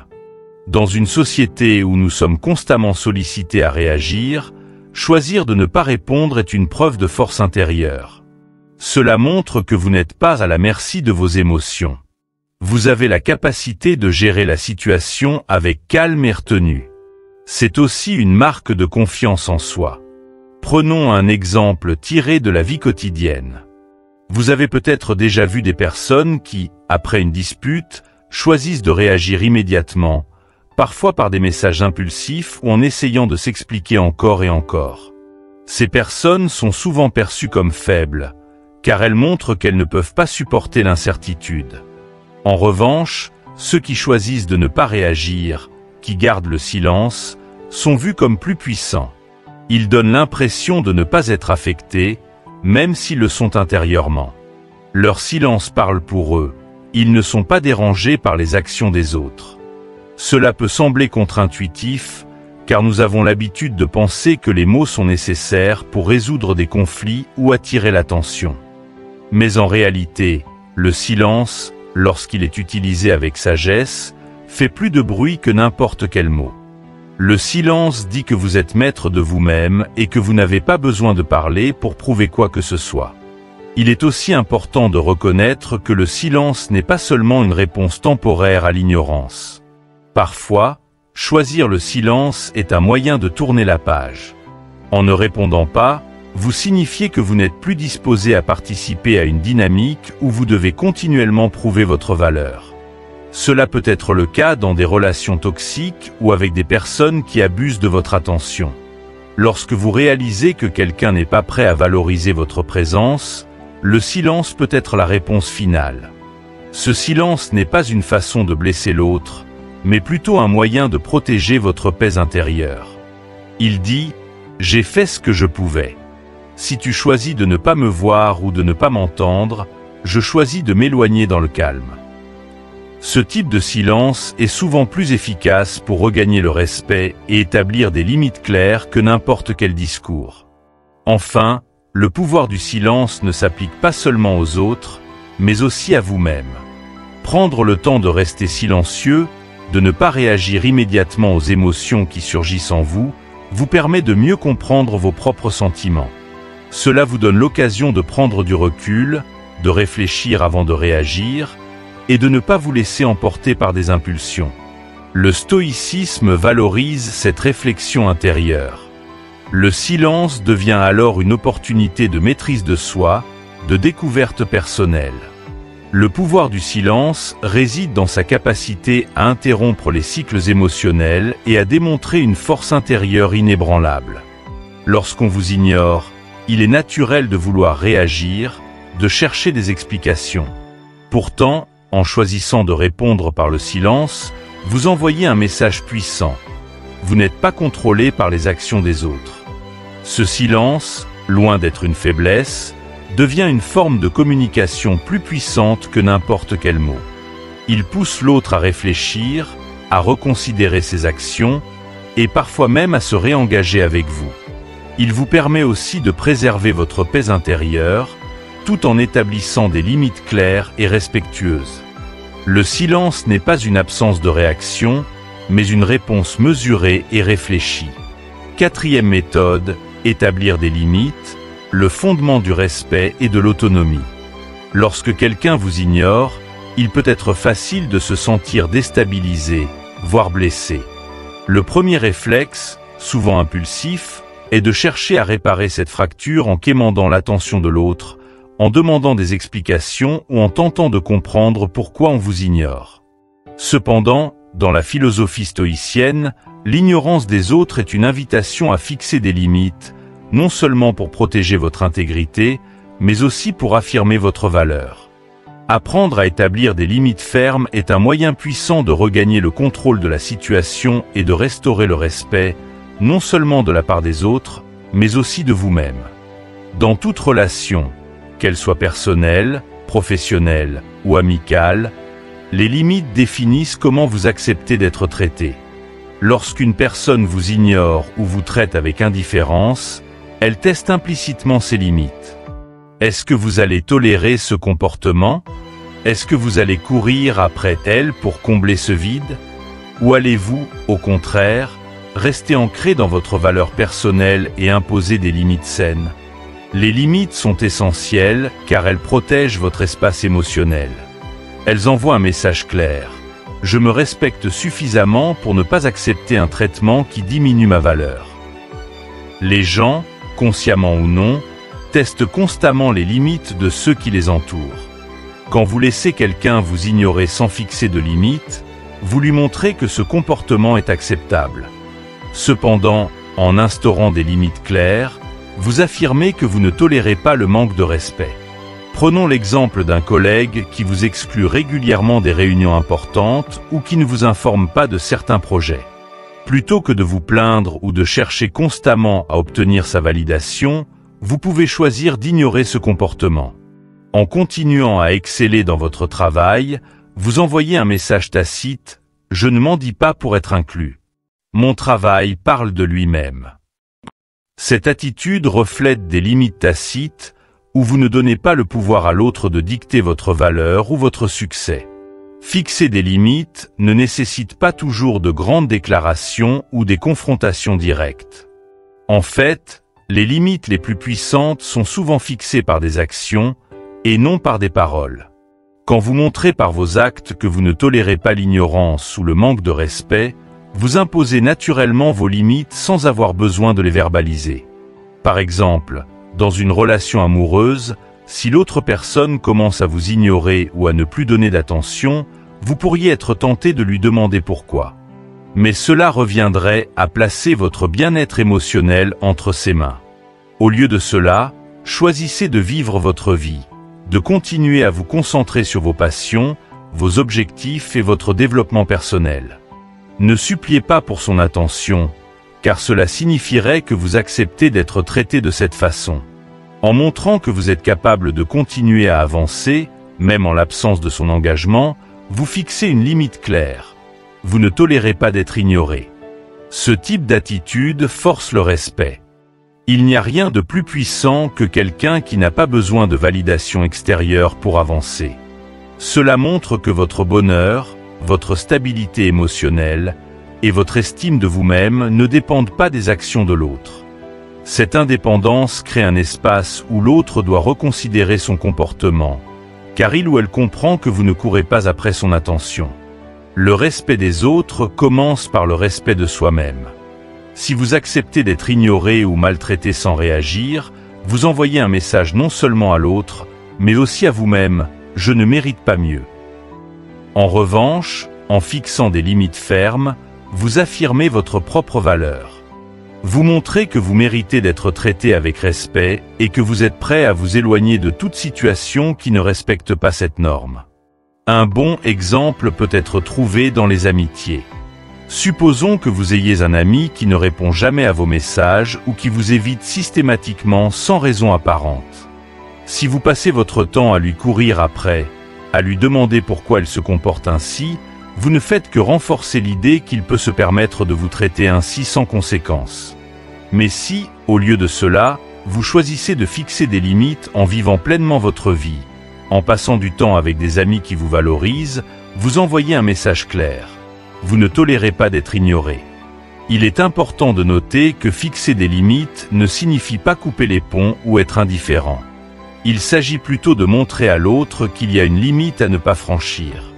Speaker 1: Dans une société où nous sommes constamment sollicités à réagir, choisir de ne pas répondre est une preuve de force intérieure. Cela montre que vous n'êtes pas à la merci de vos émotions. Vous avez la capacité de gérer la situation avec calme et retenue. C'est aussi une marque de confiance en soi. Prenons un exemple tiré de la vie quotidienne. Vous avez peut-être déjà vu des personnes qui, après une dispute, choisissent de réagir immédiatement, parfois par des messages impulsifs ou en essayant de s'expliquer encore et encore. Ces personnes sont souvent perçues comme faibles, car elles montrent qu'elles ne peuvent pas supporter l'incertitude. En revanche, ceux qui choisissent de ne pas réagir, qui gardent le silence, sont vus comme plus puissants. Ils donnent l'impression de ne pas être affectés, même s'ils le sont intérieurement. Leur silence parle pour eux, ils ne sont pas dérangés par les actions des autres. Cela peut sembler contre-intuitif, car nous avons l'habitude de penser que les mots sont nécessaires pour résoudre des conflits ou attirer l'attention. Mais en réalité, le silence, lorsqu'il est utilisé avec sagesse, fait plus de bruit que n'importe quel mot. Le silence dit que vous êtes maître de vous-même et que vous n'avez pas besoin de parler pour prouver quoi que ce soit. Il est aussi important de reconnaître que le silence n'est pas seulement une réponse temporaire à l'ignorance. Parfois, choisir le silence est un moyen de tourner la page. En ne répondant pas, vous signifiez que vous n'êtes plus disposé à participer à une dynamique où vous devez continuellement prouver votre valeur. Cela peut être le cas dans des relations toxiques ou avec des personnes qui abusent de votre attention. Lorsque vous réalisez que quelqu'un n'est pas prêt à valoriser votre présence, le silence peut être la réponse finale. Ce silence n'est pas une façon de blesser l'autre, mais plutôt un moyen de protéger votre paix intérieure. Il dit « J'ai fait ce que je pouvais. Si tu choisis de ne pas me voir ou de ne pas m'entendre, je choisis de m'éloigner dans le calme. » Ce type de silence est souvent plus efficace pour regagner le respect et établir des limites claires que n'importe quel discours. Enfin, le pouvoir du silence ne s'applique pas seulement aux autres, mais aussi à vous-même. Prendre le temps de rester silencieux, de ne pas réagir immédiatement aux émotions qui surgissent en vous, vous permet de mieux comprendre vos propres sentiments. Cela vous donne l'occasion de prendre du recul, de réfléchir avant de réagir, et de ne pas vous laisser emporter par des impulsions. Le stoïcisme valorise cette réflexion intérieure. Le silence devient alors une opportunité de maîtrise de soi, de découverte personnelle. Le pouvoir du silence réside dans sa capacité à interrompre les cycles émotionnels et à démontrer une force intérieure inébranlable. Lorsqu'on vous ignore, il est naturel de vouloir réagir, de chercher des explications. Pourtant, en choisissant de répondre par le silence, vous envoyez un message puissant. Vous n'êtes pas contrôlé par les actions des autres. Ce silence, loin d'être une faiblesse, devient une forme de communication plus puissante que n'importe quel mot. Il pousse l'autre à réfléchir, à reconsidérer ses actions, et parfois même à se réengager avec vous. Il vous permet aussi de préserver votre paix intérieure, tout en établissant des limites claires et respectueuses. Le silence n'est pas une absence de réaction, mais une réponse mesurée et réfléchie. Quatrième méthode, établir des limites, le fondement du respect et de l'autonomie. Lorsque quelqu'un vous ignore, il peut être facile de se sentir déstabilisé, voire blessé. Le premier réflexe, souvent impulsif, est de chercher à réparer cette fracture en quémandant l'attention de l'autre, en demandant des explications ou en tentant de comprendre pourquoi on vous ignore. Cependant, dans la philosophie stoïcienne, l'ignorance des autres est une invitation à fixer des limites, non seulement pour protéger votre intégrité, mais aussi pour affirmer votre valeur. Apprendre à établir des limites fermes est un moyen puissant de regagner le contrôle de la situation et de restaurer le respect, non seulement de la part des autres, mais aussi de vous-même. Dans toute relation, qu'elle soit personnelle, professionnelle ou amicale, les limites définissent comment vous acceptez d'être traité. Lorsqu'une personne vous ignore ou vous traite avec indifférence, elle teste implicitement ses limites. Est-ce que vous allez tolérer ce comportement? Est-ce que vous allez courir après elle pour combler ce vide? Ou allez-vous, au contraire, rester ancré dans votre valeur personnelle et imposer des limites saines? Les limites sont essentielles car elles protègent votre espace émotionnel. Elles envoient un message clair. Je me respecte suffisamment pour ne pas accepter un traitement qui diminue ma valeur. Les gens, consciemment ou non, testent constamment les limites de ceux qui les entourent. Quand vous laissez quelqu'un vous ignorer sans fixer de limites, vous lui montrez que ce comportement est acceptable. Cependant, en instaurant des limites claires, vous affirmez que vous ne tolérez pas le manque de respect. Prenons l'exemple d'un collègue qui vous exclut régulièrement des réunions importantes ou qui ne vous informe pas de certains projets. Plutôt que de vous plaindre ou de chercher constamment à obtenir sa validation, vous pouvez choisir d'ignorer ce comportement. En continuant à exceller dans votre travail, vous envoyez un message tacite « Je ne mendie pas pour être inclus. Mon travail parle de lui-même ». Cette attitude reflète des limites tacites où vous ne donnez pas le pouvoir à l'autre de dicter votre valeur ou votre succès. Fixer des limites ne nécessite pas toujours de grandes déclarations ou des confrontations directes. En fait, les limites les plus puissantes sont souvent fixées par des actions et non par des paroles. Quand vous montrez par vos actes que vous ne tolérez pas l'ignorance ou le manque de respect, vous imposez naturellement vos limites sans avoir besoin de les verbaliser. Par exemple, dans une relation amoureuse, si l'autre personne commence à vous ignorer ou à ne plus donner d'attention, vous pourriez être tenté de lui demander pourquoi. Mais cela reviendrait à placer votre bien-être émotionnel entre ses mains. Au lieu de cela, choisissez de vivre votre vie, de continuer à vous concentrer sur vos passions, vos objectifs et votre développement personnel. Ne suppliez pas pour son attention, car cela signifierait que vous acceptez d'être traité de cette façon. En montrant que vous êtes capable de continuer à avancer, même en l'absence de son engagement, vous fixez une limite claire. Vous ne tolérez pas d'être ignoré. Ce type d'attitude force le respect. Il n'y a rien de plus puissant que quelqu'un qui n'a pas besoin de validation extérieure pour avancer. Cela montre que votre bonheur, votre stabilité émotionnelle et votre estime de vous-même ne dépendent pas des actions de l'autre. Cette indépendance crée un espace où l'autre doit reconsidérer son comportement, car il ou elle comprend que vous ne courez pas après son attention. Le respect des autres commence par le respect de soi-même. Si vous acceptez d'être ignoré ou maltraité sans réagir, vous envoyez un message non seulement à l'autre, mais aussi à vous-même, je ne mérite pas mieux. En revanche, en fixant des limites fermes, vous affirmez votre propre valeur. Vous montrez que vous méritez d'être traité avec respect et que vous êtes prêt à vous éloigner de toute situation qui ne respecte pas cette norme. Un bon exemple peut être trouvé dans les amitiés. Supposons que vous ayez un ami qui ne répond jamais à vos messages ou qui vous évite systématiquement sans raison apparente. Si vous passez votre temps à lui courir après, à lui demander pourquoi elle se comporte ainsi, vous ne faites que renforcer l'idée qu'il peut se permettre de vous traiter ainsi sans conséquence. Mais si, au lieu de cela, vous choisissez de fixer des limites en vivant pleinement votre vie, en passant du temps avec des amis qui vous valorisent, vous envoyez un message clair. Vous ne tolérez pas d'être ignoré. Il est important de noter que fixer des limites ne signifie pas couper les ponts ou être indifférent. Il s'agit plutôt de montrer à l'autre qu'il y a une limite à ne pas franchir.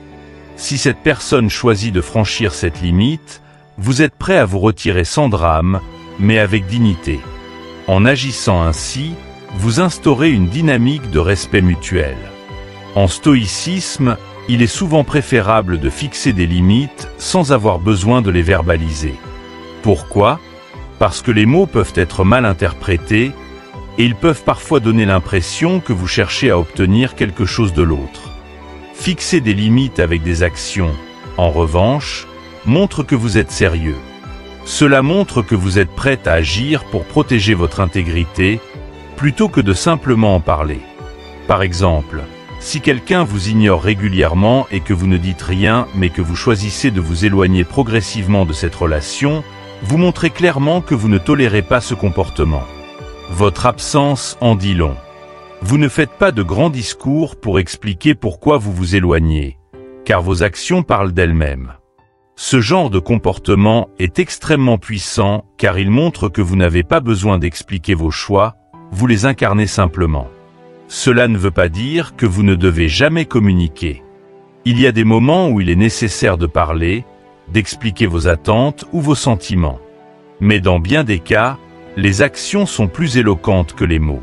Speaker 1: Si cette personne choisit de franchir cette limite, vous êtes prêt à vous retirer sans drame, mais avec dignité. En agissant ainsi, vous instaurez une dynamique de respect mutuel. En stoïcisme, il est souvent préférable de fixer des limites sans avoir besoin de les verbaliser. Pourquoi ? Parce que les mots peuvent être mal interprétés et ils peuvent parfois donner l'impression que vous cherchez à obtenir quelque chose de l'autre. Fixer des limites avec des actions, en revanche, montre que vous êtes sérieux. Cela montre que vous êtes prêt à agir pour protéger votre intégrité, plutôt que de simplement en parler. Par exemple, si quelqu'un vous ignore régulièrement et que vous ne dites rien mais que vous choisissez de vous éloigner progressivement de cette relation, vous montrez clairement que vous ne tolérez pas ce comportement. Votre absence en dit long. Vous ne faites pas de grands discours pour expliquer pourquoi vous vous éloignez, car vos actions parlent d'elles-mêmes. Ce genre de comportement est extrêmement puissant car il montre que vous n'avez pas besoin d'expliquer vos choix, vous les incarnez simplement. Cela ne veut pas dire que vous ne devez jamais communiquer. Il y a des moments où il est nécessaire de parler, d'expliquer vos attentes ou vos sentiments. Mais dans bien des cas, les actions sont plus éloquentes que les mots.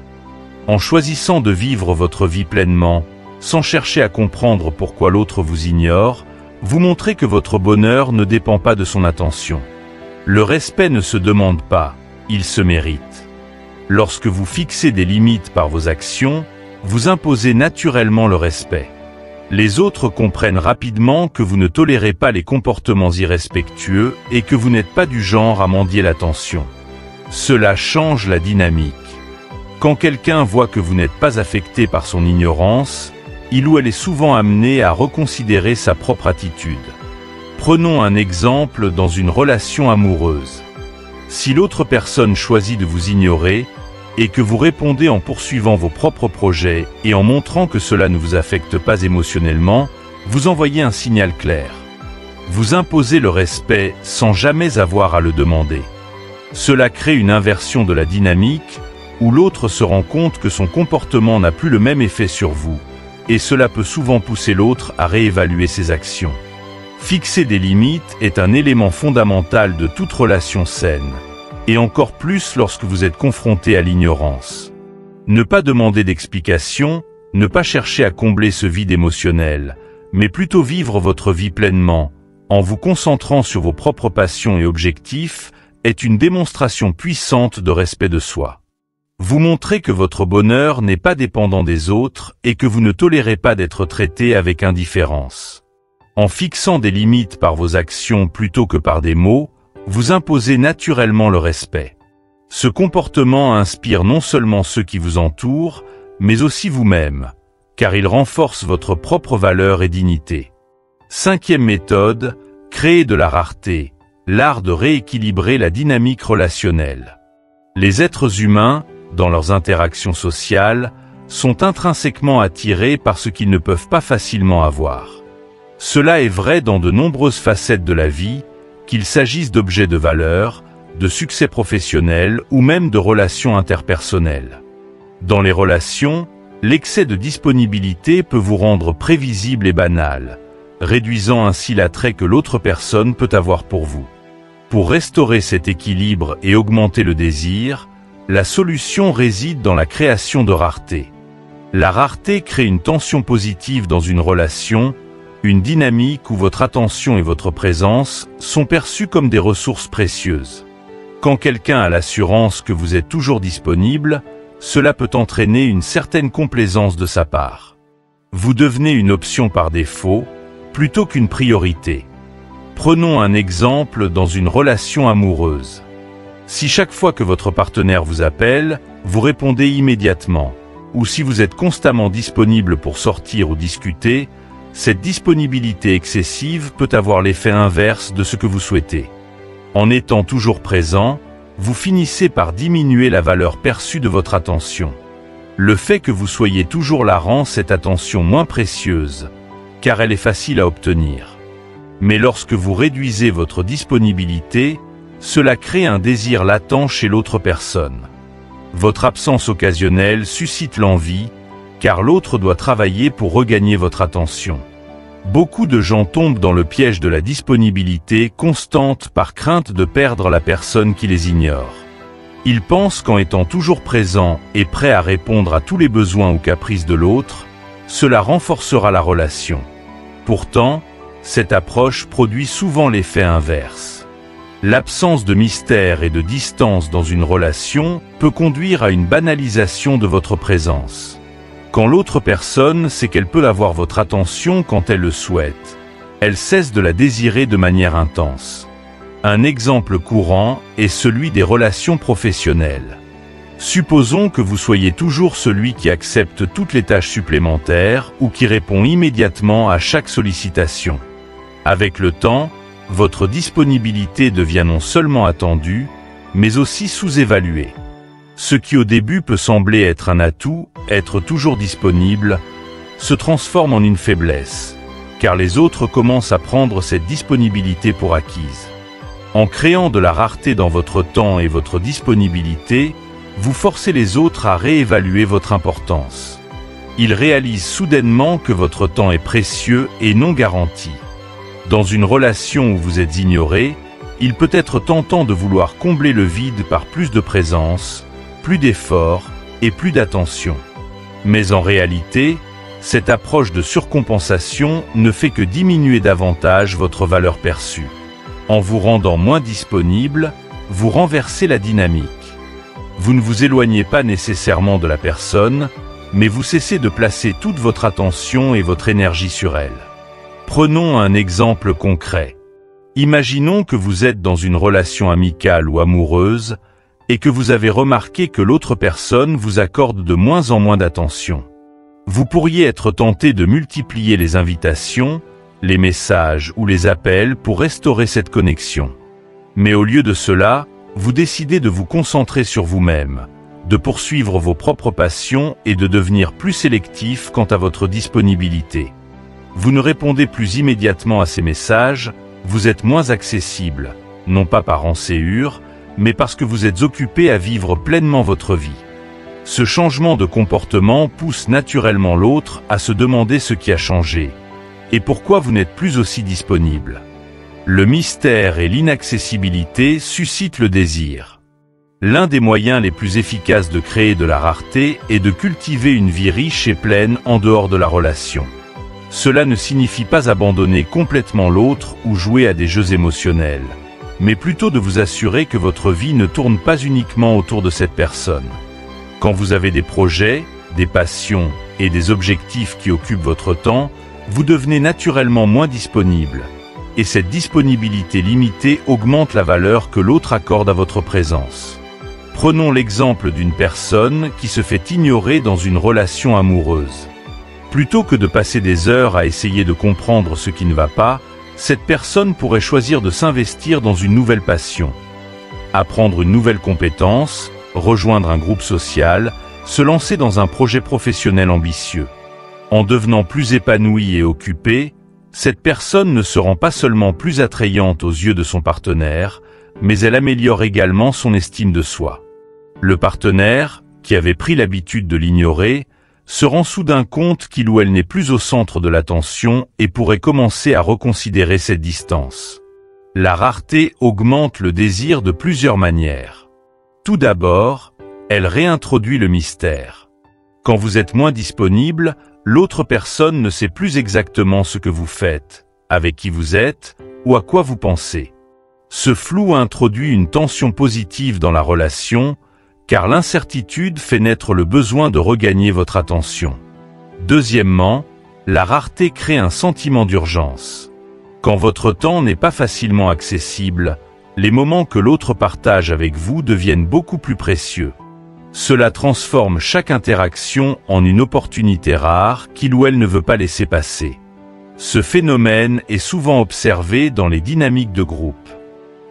Speaker 1: En choisissant de vivre votre vie pleinement, sans chercher à comprendre pourquoi l'autre vous ignore, vous montrez que votre bonheur ne dépend pas de son attention. Le respect ne se demande pas, il se mérite. Lorsque vous fixez des limites par vos actions, vous imposez naturellement le respect. Les autres comprennent rapidement que vous ne tolérez pas les comportements irrespectueux et que vous n'êtes pas du genre à mendier l'attention. Cela change la dynamique. Quand quelqu'un voit que vous n'êtes pas affecté par son ignorance, il ou elle est souvent amené à reconsidérer sa propre attitude. Prenons un exemple dans une relation amoureuse. Si l'autre personne choisit de vous ignorer, et que vous répondez en poursuivant vos propres projets et en montrant que cela ne vous affecte pas émotionnellement, vous envoyez un signal clair. Vous imposez le respect sans jamais avoir à le demander. Cela crée une inversion de la dynamique, où l'autre se rend compte que son comportement n'a plus le même effet sur vous, et cela peut souvent pousser l'autre à réévaluer ses actions. Fixer des limites est un élément fondamental de toute relation saine, et encore plus lorsque vous êtes confronté à l'ignorance. Ne pas demander d'explication, ne pas chercher à combler ce vide émotionnel, mais plutôt vivre votre vie pleinement, en vous concentrant sur vos propres passions et objectifs, est une démonstration puissante de respect de soi. Vous montrez que votre bonheur n'est pas dépendant des autres et que vous ne tolérez pas d'être traité avec indifférence. En fixant des limites par vos actions plutôt que par des mots, vous imposez naturellement le respect. Ce comportement inspire non seulement ceux qui vous entourent, mais aussi vous-même, car il renforce votre propre valeur et dignité. 5e méthode, créer de la rareté, l'art de rééquilibrer la dynamique relationnelle. Les êtres humains, dans leurs interactions sociales, sont intrinsèquement attirés par ce qu'ils ne peuvent pas facilement avoir. Cela est vrai dans de nombreuses facettes de la vie, qu'il s'agisse d'objets de valeur, de succès professionnel ou même de relations interpersonnelles. Dans les relations, l'excès de disponibilité peut vous rendre prévisible et banal, réduisant ainsi l'attrait que l'autre personne peut avoir pour vous. Pour restaurer cet équilibre et augmenter le désir, la solution réside dans la création de rareté. La rareté crée une tension positive dans une relation, une dynamique où votre attention et votre présence sont perçues comme des ressources précieuses. Quand quelqu'un a l'assurance que vous êtes toujours disponible, cela peut entraîner une certaine complaisance de sa part. Vous devenez une option par défaut, plutôt qu'une priorité. Prenons un exemple dans une relation amoureuse. Si chaque fois que votre partenaire vous appelle, vous répondez immédiatement, ou si vous êtes constamment disponible pour sortir ou discuter, cette disponibilité excessive peut avoir l'effet inverse de ce que vous souhaitez. En étant toujours présent, vous finissez par diminuer la valeur perçue de votre attention. Le fait que vous soyez toujours là rend cette attention moins précieuse, car elle est facile à obtenir. Mais lorsque vous réduisez votre disponibilité, cela crée un désir latent chez l'autre personne. Votre absence occasionnelle suscite l'envie, car l'autre doit travailler pour regagner votre attention. Beaucoup de gens tombent dans le piège de la disponibilité constante par crainte de perdre la personne qui les ignore. Ils pensent qu'en étant toujours présent et prêt à répondre à tous les besoins ou caprices de l'autre, cela renforcera la relation. Pourtant, cette approche produit souvent l'effet inverse. L'absence de mystère et de distance dans une relation peut conduire à une banalisation de votre présence. Quand l'autre personne sait qu'elle peut avoir votre attention quand elle le souhaite, elle cesse de la désirer de manière intense. Un exemple courant est celui des relations professionnelles. Supposons que vous soyez toujours celui qui accepte toutes les tâches supplémentaires ou qui répond immédiatement à chaque sollicitation. Avec le temps, votre disponibilité devient non seulement attendue, mais aussi sous-évaluée. Ce qui au début peut sembler être un atout, être toujours disponible, se transforme en une faiblesse, car les autres commencent à prendre cette disponibilité pour acquise. En créant de la rareté dans votre temps et votre disponibilité, vous forcez les autres à réévaluer votre importance. Ils réalisent soudainement que votre temps est précieux et non garanti. Dans une relation où vous êtes ignoré, il peut être tentant de vouloir combler le vide par plus de présence, plus d'efforts et plus d'attention. Mais en réalité, cette approche de surcompensation ne fait que diminuer davantage votre valeur perçue. En vous rendant moins disponible, vous renversez la dynamique. Vous ne vous éloignez pas nécessairement de la personne, mais vous cessez de placer toute votre attention et votre énergie sur elle. Prenons un exemple concret. Imaginons que vous êtes dans une relation amicale ou amoureuse et que vous avez remarqué que l'autre personne vous accorde de moins en moins d'attention. Vous pourriez être tenté de multiplier les invitations, les messages ou les appels pour restaurer cette connexion. Mais au lieu de cela, vous décidez de vous concentrer sur vous-même, de poursuivre vos propres passions et de devenir plus sélectif quant à votre disponibilité. Vous ne répondez plus immédiatement à ces messages, vous êtes moins accessible, non pas par enséhure, mais parce que vous êtes occupé à vivre pleinement votre vie. Ce changement de comportement pousse naturellement l'autre à se demander ce qui a changé, et pourquoi vous n'êtes plus aussi disponible. Le mystère et l'inaccessibilité suscitent le désir. L'un des moyens les plus efficaces de créer de la rareté est de cultiver une vie riche et pleine en dehors de la relation. Cela ne signifie pas abandonner complètement l'autre ou jouer à des jeux émotionnels, mais plutôt de vous assurer que votre vie ne tourne pas uniquement autour de cette personne. Quand vous avez des projets, des passions et des objectifs qui occupent votre temps, vous devenez naturellement moins disponible, et cette disponibilité limitée augmente la valeur que l'autre accorde à votre présence. Prenons l'exemple d'une personne qui se fait ignorer dans une relation amoureuse. Plutôt que de passer des heures à essayer de comprendre ce qui ne va pas, cette personne pourrait choisir de s'investir dans une nouvelle passion. Apprendre une nouvelle compétence, rejoindre un groupe social, se lancer dans un projet professionnel ambitieux. En devenant plus épanouie et occupée, cette personne ne se rend pas seulement plus attrayante aux yeux de son partenaire, mais elle améliore également son estime de soi. Le partenaire, qui avait pris l'habitude de l'ignorer, se rend soudain compte qu'il ou elle n'est plus au centre de l'attention et pourrait commencer à reconsidérer cette distance. La rareté augmente le désir de plusieurs manières. Tout d'abord, elle réintroduit le mystère. Quand vous êtes moins disponible, l'autre personne ne sait plus exactement ce que vous faites, avec qui vous êtes, ou à quoi vous pensez. Ce flou introduit une tension positive dans la relation, car l'incertitude fait naître le besoin de regagner votre attention. Deuxièmement, la rareté crée un sentiment d'urgence. Quand votre temps n'est pas facilement accessible, les moments que l'autre partage avec vous deviennent beaucoup plus précieux. Cela transforme chaque interaction en une opportunité rare qu'il ou elle ne veut pas laisser passer. Ce phénomène est souvent observé dans les dynamiques de groupe.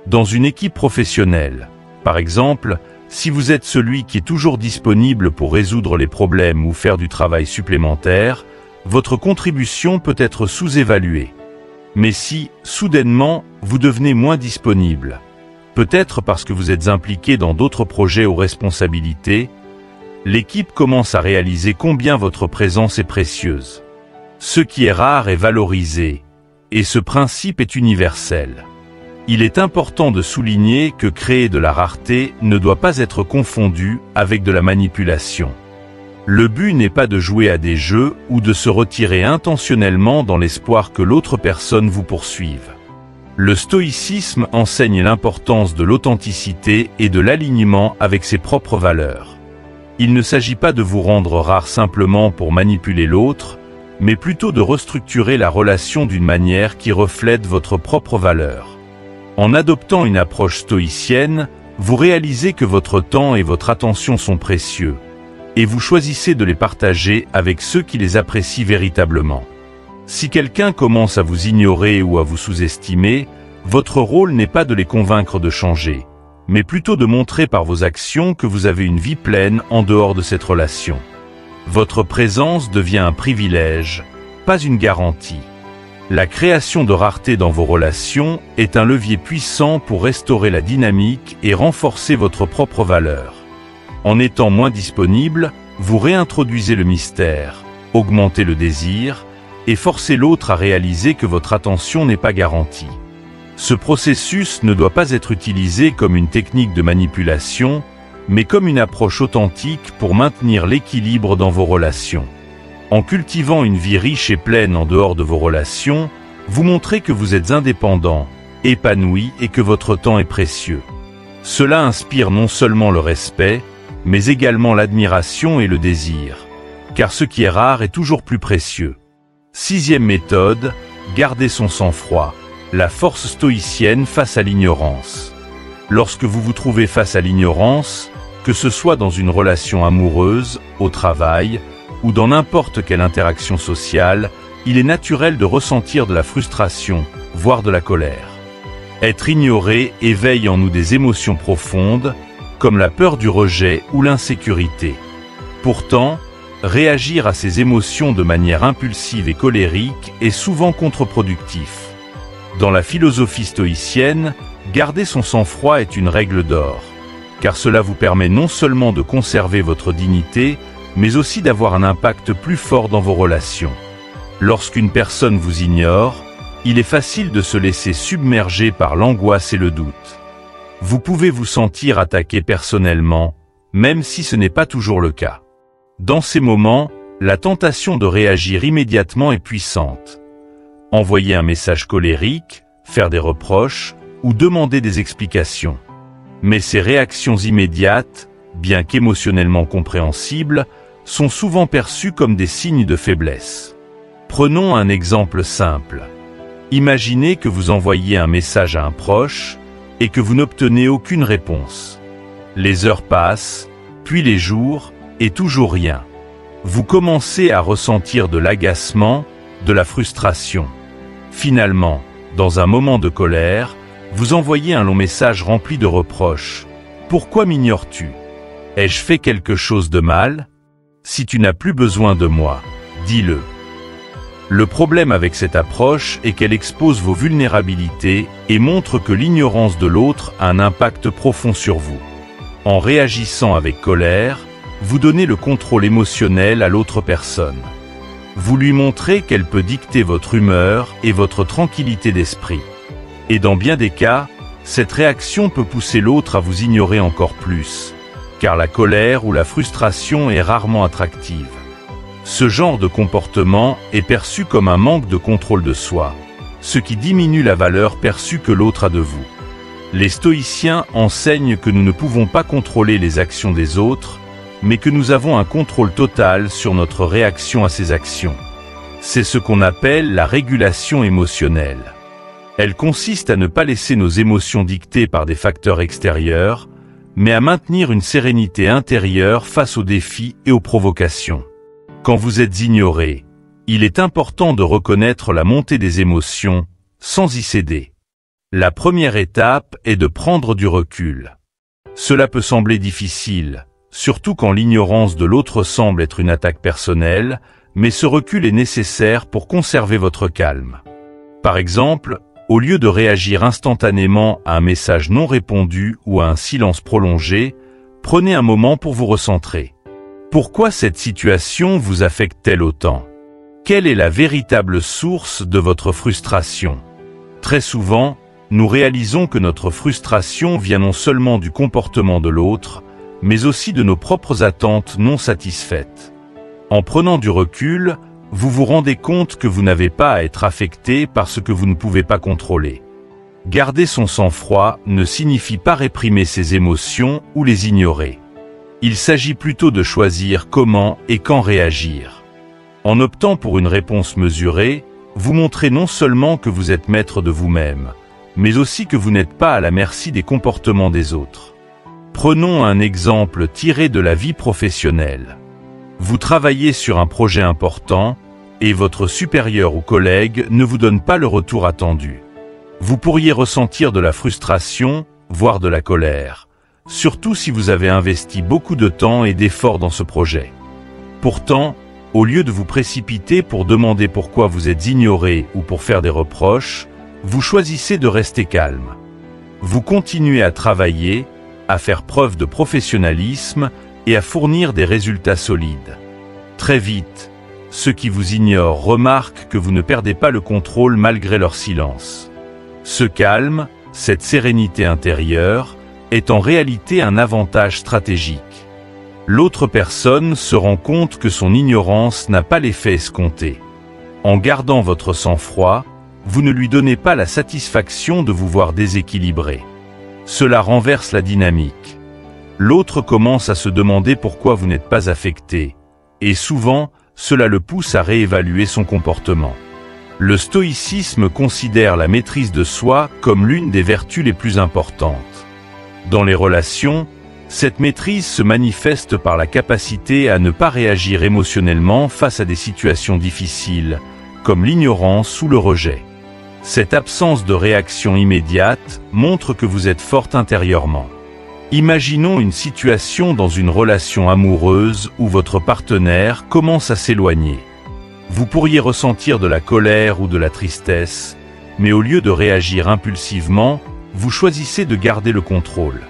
Speaker 1: Dans une équipe professionnelle, par exemple, si vous êtes celui qui est toujours disponible pour résoudre les problèmes ou faire du travail supplémentaire, votre contribution peut être sous-évaluée. Mais si, soudainement, vous devenez moins disponible, peut-être parce que vous êtes impliqué dans d'autres projets aux responsabilités, l'équipe commence à réaliser combien votre présence est précieuse. Ce qui est rare est valorisé, et ce principe est universel. Il est important de souligner que créer de la rareté ne doit pas être confondu avec de la manipulation. Le but n'est pas de jouer à des jeux ou de se retirer intentionnellement dans l'espoir que l'autre personne vous poursuive. Le stoïcisme enseigne l'importance de l'authenticité et de l'alignement avec ses propres valeurs. Il ne s'agit pas de vous rendre rare simplement pour manipuler l'autre, mais plutôt de restructurer la relation d'une manière qui reflète votre propre valeur. En adoptant une approche stoïcienne, vous réalisez que votre temps et votre attention sont précieux, et vous choisissez de les partager avec ceux qui les apprécient véritablement. Si quelqu'un commence à vous ignorer ou à vous sous-estimer, votre rôle n'est pas de les convaincre de changer, mais plutôt de montrer par vos actions que vous avez une vie pleine en dehors de cette relation. Votre présence devient un privilège, pas une garantie. La création de rareté dans vos relations est un levier puissant pour restaurer la dynamique et renforcer votre propre valeur. En étant moins disponible, vous réintroduisez le mystère, augmentez le désir, et forcez l'autre à réaliser que votre attention n'est pas garantie. Ce processus ne doit pas être utilisé comme une technique de manipulation, mais comme une approche authentique pour maintenir l'équilibre dans vos relations. En cultivant une vie riche et pleine en dehors de vos relations, vous montrez que vous êtes indépendant, épanoui et que votre temps est précieux. Cela inspire non seulement le respect, mais également l'admiration et le désir, car ce qui est rare est toujours plus précieux. Sixième méthode, garder son sang-froid, la force stoïcienne face à l'ignorance. Lorsque vous vous trouvez face à l'ignorance, que ce soit dans une relation amoureuse, au travail, ou dans n'importe quelle interaction sociale, il est naturel de ressentir de la frustration, voire de la colère. Être ignoré éveille en nous des émotions profondes, comme la peur du rejet ou l'insécurité. Pourtant, réagir à ces émotions de manière impulsive et colérique est souvent contre-productif. Dans la philosophie stoïcienne, garder son sang-froid est une règle d'or, car cela vous permet non seulement de conserver votre dignité, mais aussi d'avoir un impact plus fort dans vos relations. Lorsqu'une personne vous ignore, il est facile de se laisser submerger par l'angoisse et le doute. Vous pouvez vous sentir attaqué personnellement, même si ce n'est pas toujours le cas. Dans ces moments, La tentation de réagir immédiatement est puissante. Envoyer un message colérique, faire des reproches ou demander des explications. Mais ces réactions immédiates, bien qu'émotionnellement compréhensibles, sont souvent perçues comme des signes de faiblesse. Prenons un exemple simple. Imaginez que vous envoyez un message à un proche et que vous n'obtenez aucune réponse. Les heures passent, puis les jours, et toujours rien. Vous commencez à ressentir de l'agacement, de la frustration. Finalement, dans un moment de colère, vous envoyez un long message rempli de reproches. « Pourquoi m'ignores-tu? Ai-je fait quelque chose de mal? Si tu n'as plus besoin de moi, dis-le. » Le problème avec cette approche est qu'elle expose vos vulnérabilités et montre que l'ignorance de l'autre a un impact profond sur vous. En réagissant avec colère, vous donnez le contrôle émotionnel à l'autre personne. Vous lui montrez qu'elle peut dicter votre humeur et votre tranquillité d'esprit. Et dans bien des cas, cette réaction peut pousser l'autre à vous ignorer encore plus, car la colère ou la frustration est rarement attractive. Ce genre de comportement est perçu comme un manque de contrôle de soi, ce qui diminue la valeur perçue que l'autre a de vous. Les stoïciens enseignent que nous ne pouvons pas contrôler les actions des autres, mais que nous avons un contrôle total sur notre réaction à ces actions. C'est ce qu'on appelle la régulation émotionnelle. Elle consiste à ne pas laisser nos émotions dictées par des facteurs extérieurs, mais à maintenir une sérénité intérieure face aux défis et aux provocations. Quand vous êtes ignoré, il est important de reconnaître la montée des émotions, sans y céder. La première étape est de prendre du recul. Cela peut sembler difficile, surtout quand l'ignorance de l'autre semble être une attaque personnelle, mais ce recul est nécessaire pour conserver votre calme. Par exemple, au lieu de réagir instantanément à un message non répondu ou à un silence prolongé, prenez un moment pour vous recentrer. Pourquoi cette situation vous affecte-t-elle autant? Quelle est la véritable source de votre frustration? Très souvent, nous réalisons que notre frustration vient non seulement du comportement de l'autre, mais aussi de nos propres attentes non satisfaites. En prenant du recul, vous vous rendez compte que vous n'avez pas à être affecté par ce que vous ne pouvez pas contrôler. Garder son sang-froid ne signifie pas réprimer ses émotions ou les ignorer. Il s'agit plutôt de choisir comment et quand réagir. En optant pour une réponse mesurée, vous montrez non seulement que vous êtes maître de vous-même, mais aussi que vous n'êtes pas à la merci des comportements des autres. Prenons un exemple tiré de la vie professionnelle. Vous travaillez sur un projet important et votre supérieur ou collègue ne vous donne pas le retour attendu. Vous pourriez ressentir de la frustration, voire de la colère, surtout si vous avez investi beaucoup de temps et d'efforts dans ce projet. Pourtant, au lieu de vous précipiter pour demander pourquoi vous êtes ignoré ou pour faire des reproches, vous choisissez de rester calme. Vous continuez à travailler, à faire preuve de professionnalisme et à fournir des résultats solides. Très vite, ceux qui vous ignorent remarquent que vous ne perdez pas le contrôle malgré leur silence. Ce calme, cette sérénité intérieure, est en réalité un avantage stratégique. L'autre personne se rend compte que son ignorance n'a pas l'effet escompté. En gardant votre sang-froid, vous ne lui donnez pas la satisfaction de vous voir déséquilibré. Cela renverse la dynamique. L'autre commence à se demander pourquoi vous n'êtes pas affecté, et souvent, cela le pousse à réévaluer son comportement. Le stoïcisme considère la maîtrise de soi comme l'une des vertus les plus importantes. Dans les relations, cette maîtrise se manifeste par la capacité à ne pas réagir émotionnellement face à des situations difficiles, comme l'ignorance ou le rejet. Cette absence de réaction immédiate montre que vous êtes forte intérieurement. Imaginons une situation dans une relation amoureuse où votre partenaire commence à s'éloigner. Vous pourriez ressentir de la colère ou de la tristesse, mais au lieu de réagir impulsivement, vous choisissez de garder le contrôle.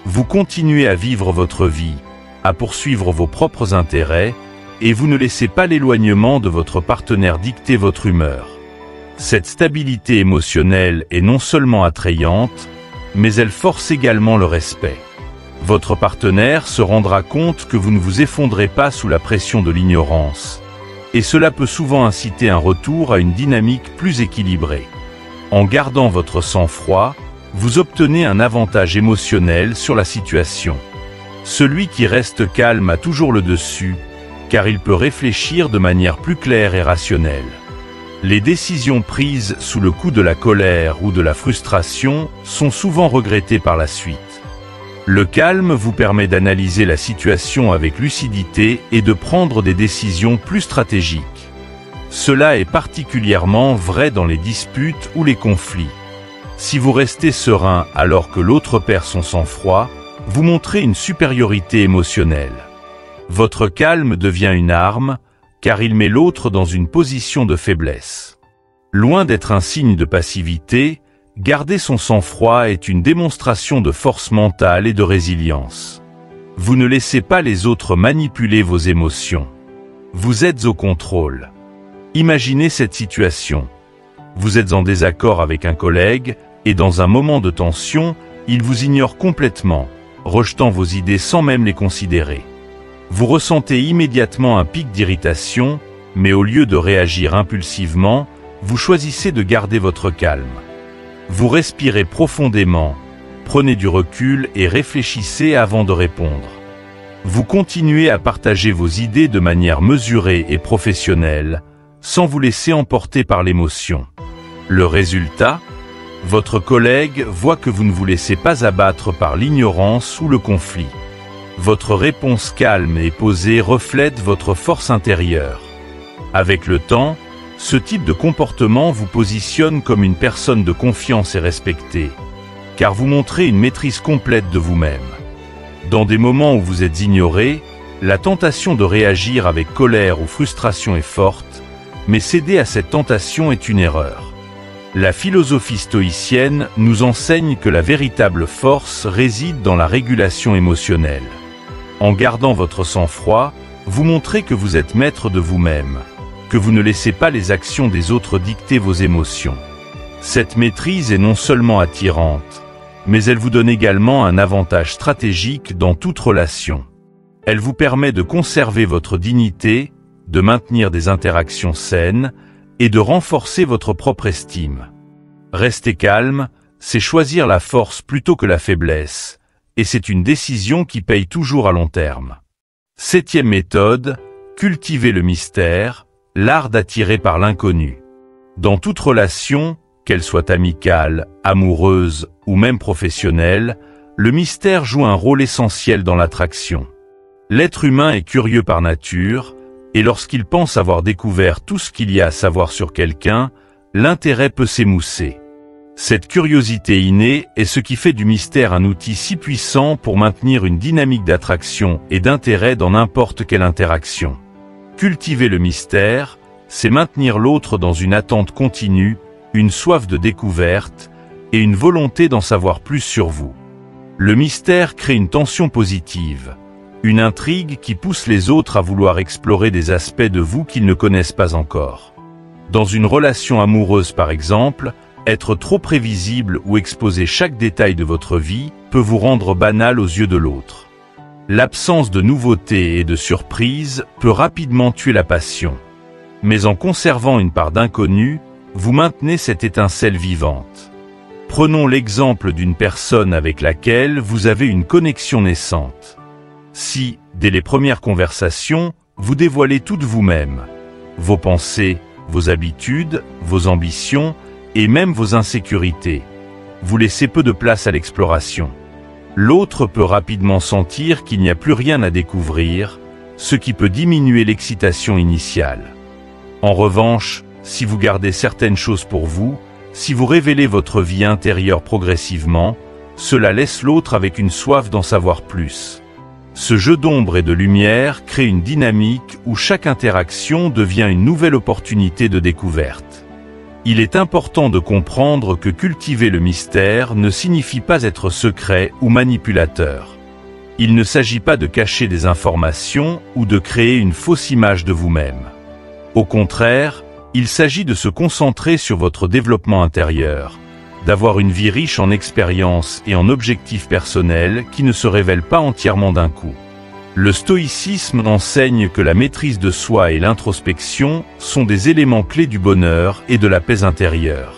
Speaker 1: Vous continuez à vivre votre vie, à poursuivre vos propres intérêts, et vous ne laissez pas l'éloignement de votre partenaire dicter votre humeur. Cette stabilité émotionnelle est non seulement attrayante, mais elle force également le respect. Votre partenaire se rendra compte que vous ne vous effondrez pas sous la pression de l'ignorance, et cela peut souvent inciter un retour à une dynamique plus équilibrée. En gardant votre sang-froid, vous obtenez un avantage émotionnel sur la situation. Celui qui reste calme a toujours le dessus, car il peut réfléchir de manière plus claire et rationnelle. Les décisions prises sous le coup de la colère ou de la frustration sont souvent regrettées par la suite. Le calme vous permet d'analyser la situation avec lucidité et de prendre des décisions plus stratégiques. Cela est particulièrement vrai dans les disputes ou les conflits. Si vous restez serein alors que l'autre perd son sang-froid, vous montrez une supériorité émotionnelle. Votre calme devient une arme, car il met l'autre dans une position de faiblesse. Loin d'être un signe de passivité, garder son sang-froid est une démonstration de force mentale et de résilience. Vous ne laissez pas les autres manipuler vos émotions. Vous êtes au contrôle. Imaginez cette situation. Vous êtes en désaccord avec un collègue, et dans un moment de tension, il vous ignore complètement, rejetant vos idées sans même les considérer. Vous ressentez immédiatement un pic d'irritation, mais au lieu de réagir impulsivement, vous choisissez de garder votre calme. Vous respirez profondément, prenez du recul et réfléchissez avant de répondre. Vous continuez à partager vos idées de manière mesurée et professionnelle, sans vous laisser emporter par l'émotion. Le résultat ? Votre collègue voit que vous ne vous laissez pas abattre par l'ignorance ou le conflit. Votre réponse calme et posée reflète votre force intérieure. Avec le temps, ce type de comportement vous positionne comme une personne de confiance et respectée, car vous montrez une maîtrise complète de vous-même. Dans des moments où vous êtes ignoré, la tentation de réagir avec colère ou frustration est forte, mais céder à cette tentation est une erreur. La philosophie stoïcienne nous enseigne que la véritable force réside dans la régulation émotionnelle. En gardant votre sang-froid, vous montrez que vous êtes maître de vous-même, que vous ne laissez pas les actions des autres dicter vos émotions. Cette maîtrise est non seulement attirante, mais elle vous donne également un avantage stratégique dans toute relation. Elle vous permet de conserver votre dignité, de maintenir des interactions saines et de renforcer votre propre estime. Rester calme, c'est choisir la force plutôt que la faiblesse, et c'est une décision qui paye toujours à long terme. 7e méthode, cultiver le mystère, l'art d'attirer par l'inconnu. Dans toute relation, qu'elle soit amicale, amoureuse ou même professionnelle, le mystère joue un rôle essentiel dans l'attraction. L'être humain est curieux par nature, et lorsqu'il pense avoir découvert tout ce qu'il y a à savoir sur quelqu'un, l'intérêt peut s'émousser. Cette curiosité innée est ce qui fait du mystère un outil si puissant pour maintenir une dynamique d'attraction et d'intérêt dans n'importe quelle interaction. Cultiver le mystère, c'est maintenir l'autre dans une attente continue, une soif de découverte et une volonté d'en savoir plus sur vous. Le mystère crée une tension positive, une intrigue qui pousse les autres à vouloir explorer des aspects de vous qu'ils ne connaissent pas encore. Dans une relation amoureuse par exemple, être trop prévisible ou exposer chaque détail de votre vie peut vous rendre banal aux yeux de l'autre. L'absence de nouveauté et de surprise peut rapidement tuer la passion. Mais en conservant une part d'inconnu, vous maintenez cette étincelle vivante. Prenons l'exemple d'une personne avec laquelle vous avez une connexion naissante. Si, dès les premières conversations, vous dévoilez tout de vous-même, vos pensées, vos habitudes, vos ambitions et même vos insécurités, vous laissez peu de place à l'exploration. L'autre peut rapidement sentir qu'il n'y a plus rien à découvrir, ce qui peut diminuer l'excitation initiale. En revanche, si vous gardez certaines choses pour vous, si vous révélez votre vie intérieure progressivement, cela laisse l'autre avec une soif d'en savoir plus. Ce jeu d'ombre et de lumière crée une dynamique où chaque interaction devient une nouvelle opportunité de découverte. Il est important de comprendre que cultiver le mystère ne signifie pas être secret ou manipulateur. Il ne s'agit pas de cacher des informations ou de créer une fausse image de vous-même. Au contraire, il s'agit de se concentrer sur votre développement intérieur, d'avoir une vie riche en expériences et en objectifs personnels qui ne se révèlent pas entièrement d'un coup. Le stoïcisme enseigne que la maîtrise de soi et l'introspection sont des éléments clés du bonheur et de la paix intérieure.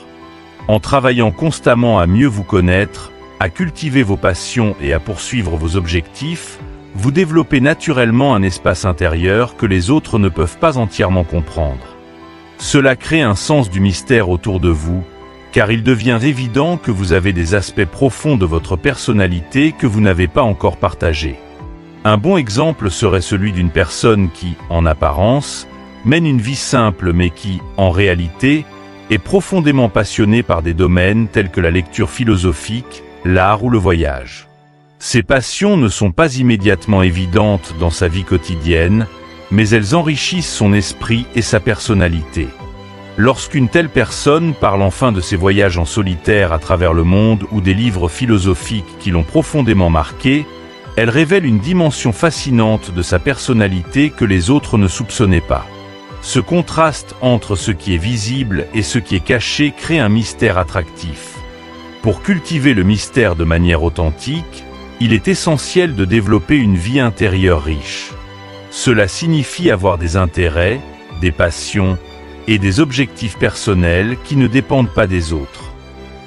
Speaker 1: En travaillant constamment à mieux vous connaître, à cultiver vos passions et à poursuivre vos objectifs, vous développez naturellement un espace intérieur que les autres ne peuvent pas entièrement comprendre. Cela crée un sens du mystère autour de vous, car il devient évident que vous avez des aspects profonds de votre personnalité que vous n'avez pas encore partagés. Un bon exemple serait celui d'une personne qui, en apparence, mène une vie simple mais qui, en réalité, est profondément passionnée par des domaines tels que la lecture philosophique, l'art ou le voyage. Ces passions ne sont pas immédiatement évidentes dans sa vie quotidienne, mais elles enrichissent son esprit et sa personnalité. Lorsqu'une telle personne parle enfin de ses voyages en solitaire à travers le monde ou des livres philosophiques qui l'ont profondément marqué, elle révèle une dimension fascinante de sa personnalité que les autres ne soupçonnaient pas. Ce contraste entre ce qui est visible et ce qui est caché crée un mystère attractif. Pour cultiver le mystère de manière authentique, il est essentiel de développer une vie intérieure riche. Cela signifie avoir des intérêts, des passions et des objectifs personnels qui ne dépendent pas des autres.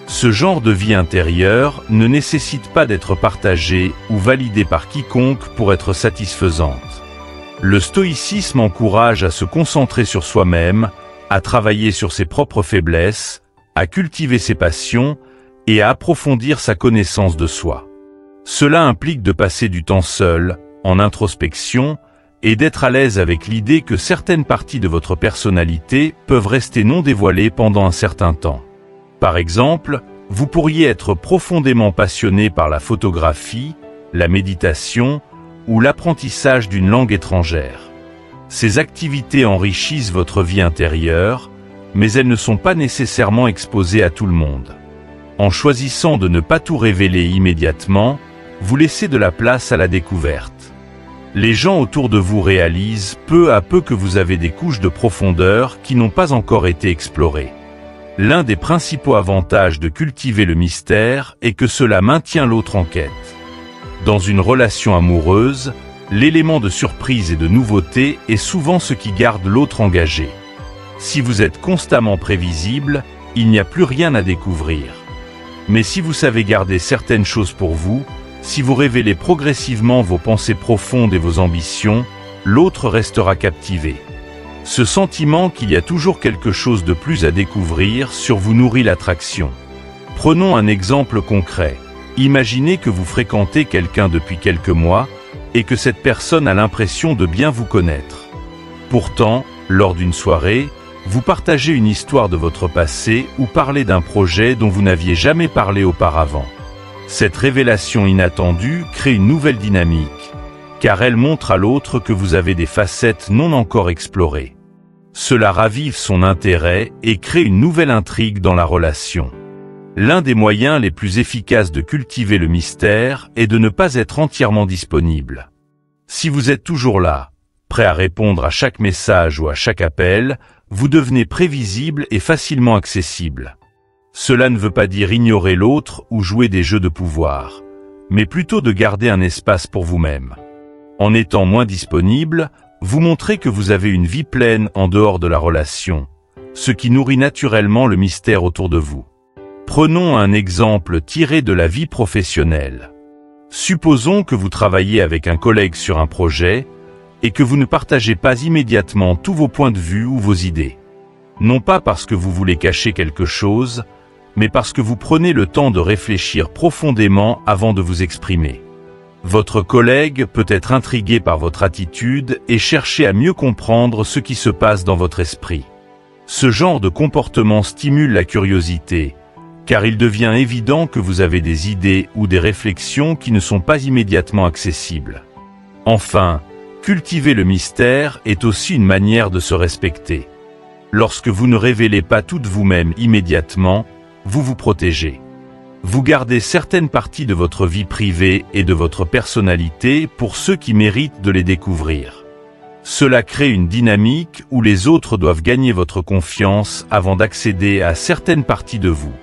Speaker 1: Ce genre de vie intérieure ne nécessite pas d'être partagé ou validé par quiconque pour être satisfaisante. Le stoïcisme encourage à se concentrer sur soi-même, à travailler sur ses propres faiblesses, à cultiver ses passions et à approfondir sa connaissance de soi. Cela implique de passer du temps seul, en introspection, et d'être à l'aise avec l'idée que certaines parties de votre personnalité peuvent rester non dévoilées pendant un certain temps. Par exemple, vous pourriez être profondément passionné par la photographie, la méditation ou l'apprentissage d'une langue étrangère. Ces activités enrichissent votre vie intérieure, mais elles ne sont pas nécessairement exposées à tout le monde. En choisissant de ne pas tout révéler immédiatement, vous laissez de la place à la découverte. Les gens autour de vous réalisent peu à peu que vous avez des couches de profondeur qui n'ont pas encore été explorées. L'un des principaux avantages de cultiver le mystère est que cela maintient l'autre en quête. Dans une relation amoureuse, l'élément de surprise et de nouveauté est souvent ce qui garde l'autre engagé. Si vous êtes constamment prévisible, il n'y a plus rien à découvrir. Mais si vous savez garder certaines choses pour vous, si vous révélez progressivement vos pensées profondes et vos ambitions, l'autre restera captivé. Ce sentiment qu'il y a toujours quelque chose de plus à découvrir sur vous nourrit l'attraction. Prenons un exemple concret. Imaginez que vous fréquentez quelqu'un depuis quelques mois et que cette personne a l'impression de bien vous connaître. Pourtant, lors d'une soirée, vous partagez une histoire de votre passé ou parlez d'un projet dont vous n'aviez jamais parlé auparavant. Cette révélation inattendue crée une nouvelle dynamique, car elle montre à l'autre que vous avez des facettes non encore explorées. Cela ravive son intérêt et crée une nouvelle intrigue dans la relation. L'un des moyens les plus efficaces de cultiver le mystère est de ne pas être entièrement disponible. Si vous êtes toujours là, prêt à répondre à chaque message ou à chaque appel, vous devenez prévisible et facilement accessible. Cela ne veut pas dire ignorer l'autre ou jouer des jeux de pouvoir, mais plutôt de garder un espace pour vous-même. En étant moins disponible, vous montrez que vous avez une vie pleine en dehors de la relation, ce qui nourrit naturellement le mystère autour de vous. Prenons un exemple tiré de la vie professionnelle. Supposons que vous travaillez avec un collègue sur un projet et que vous ne partagez pas immédiatement tous vos points de vue ou vos idées. Non pas parce que vous voulez cacher quelque chose, mais parce que vous prenez le temps de réfléchir profondément avant de vous exprimer. Votre collègue peut être intrigué par votre attitude et chercher à mieux comprendre ce qui se passe dans votre esprit. Ce genre de comportement stimule la curiosité, car il devient évident que vous avez des idées ou des réflexions qui ne sont pas immédiatement accessibles. Enfin, cultiver le mystère est aussi une manière de se respecter. Lorsque vous ne révélez pas tout de vous-même immédiatement, vous vous protégez. Vous gardez certaines parties de votre vie privée et de votre personnalité pour ceux qui méritent de les découvrir. Cela crée une dynamique où les autres doivent gagner votre confiance avant d'accéder à certaines parties de vous.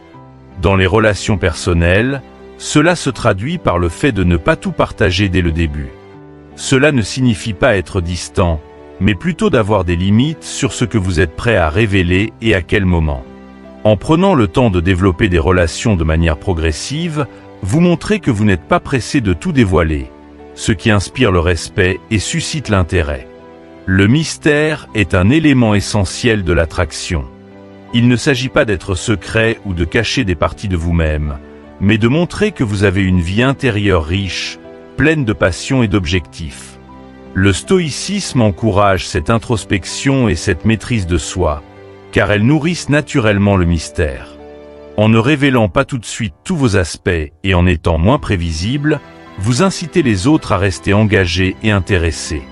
Speaker 1: Dans les relations personnelles, cela se traduit par le fait de ne pas tout partager dès le début. Cela ne signifie pas être distant, mais plutôt d'avoir des limites sur ce que vous êtes prêt à révéler et à quel moment. En prenant le temps de développer des relations de manière progressive, vous montrez que vous n'êtes pas pressé de tout dévoiler, ce qui inspire le respect et suscite l'intérêt. Le mystère est un élément essentiel de l'attraction. Il ne s'agit pas d'être secret ou de cacher des parties de vous-même, mais de montrer que vous avez une vie intérieure riche, pleine de passion et d'objectifs. Le stoïcisme encourage cette introspection et cette maîtrise de soi, car elles nourrissent naturellement le mystère. En ne révélant pas tout de suite tous vos aspects et en étant moins prévisible, vous incitez les autres à rester engagés et intéressés.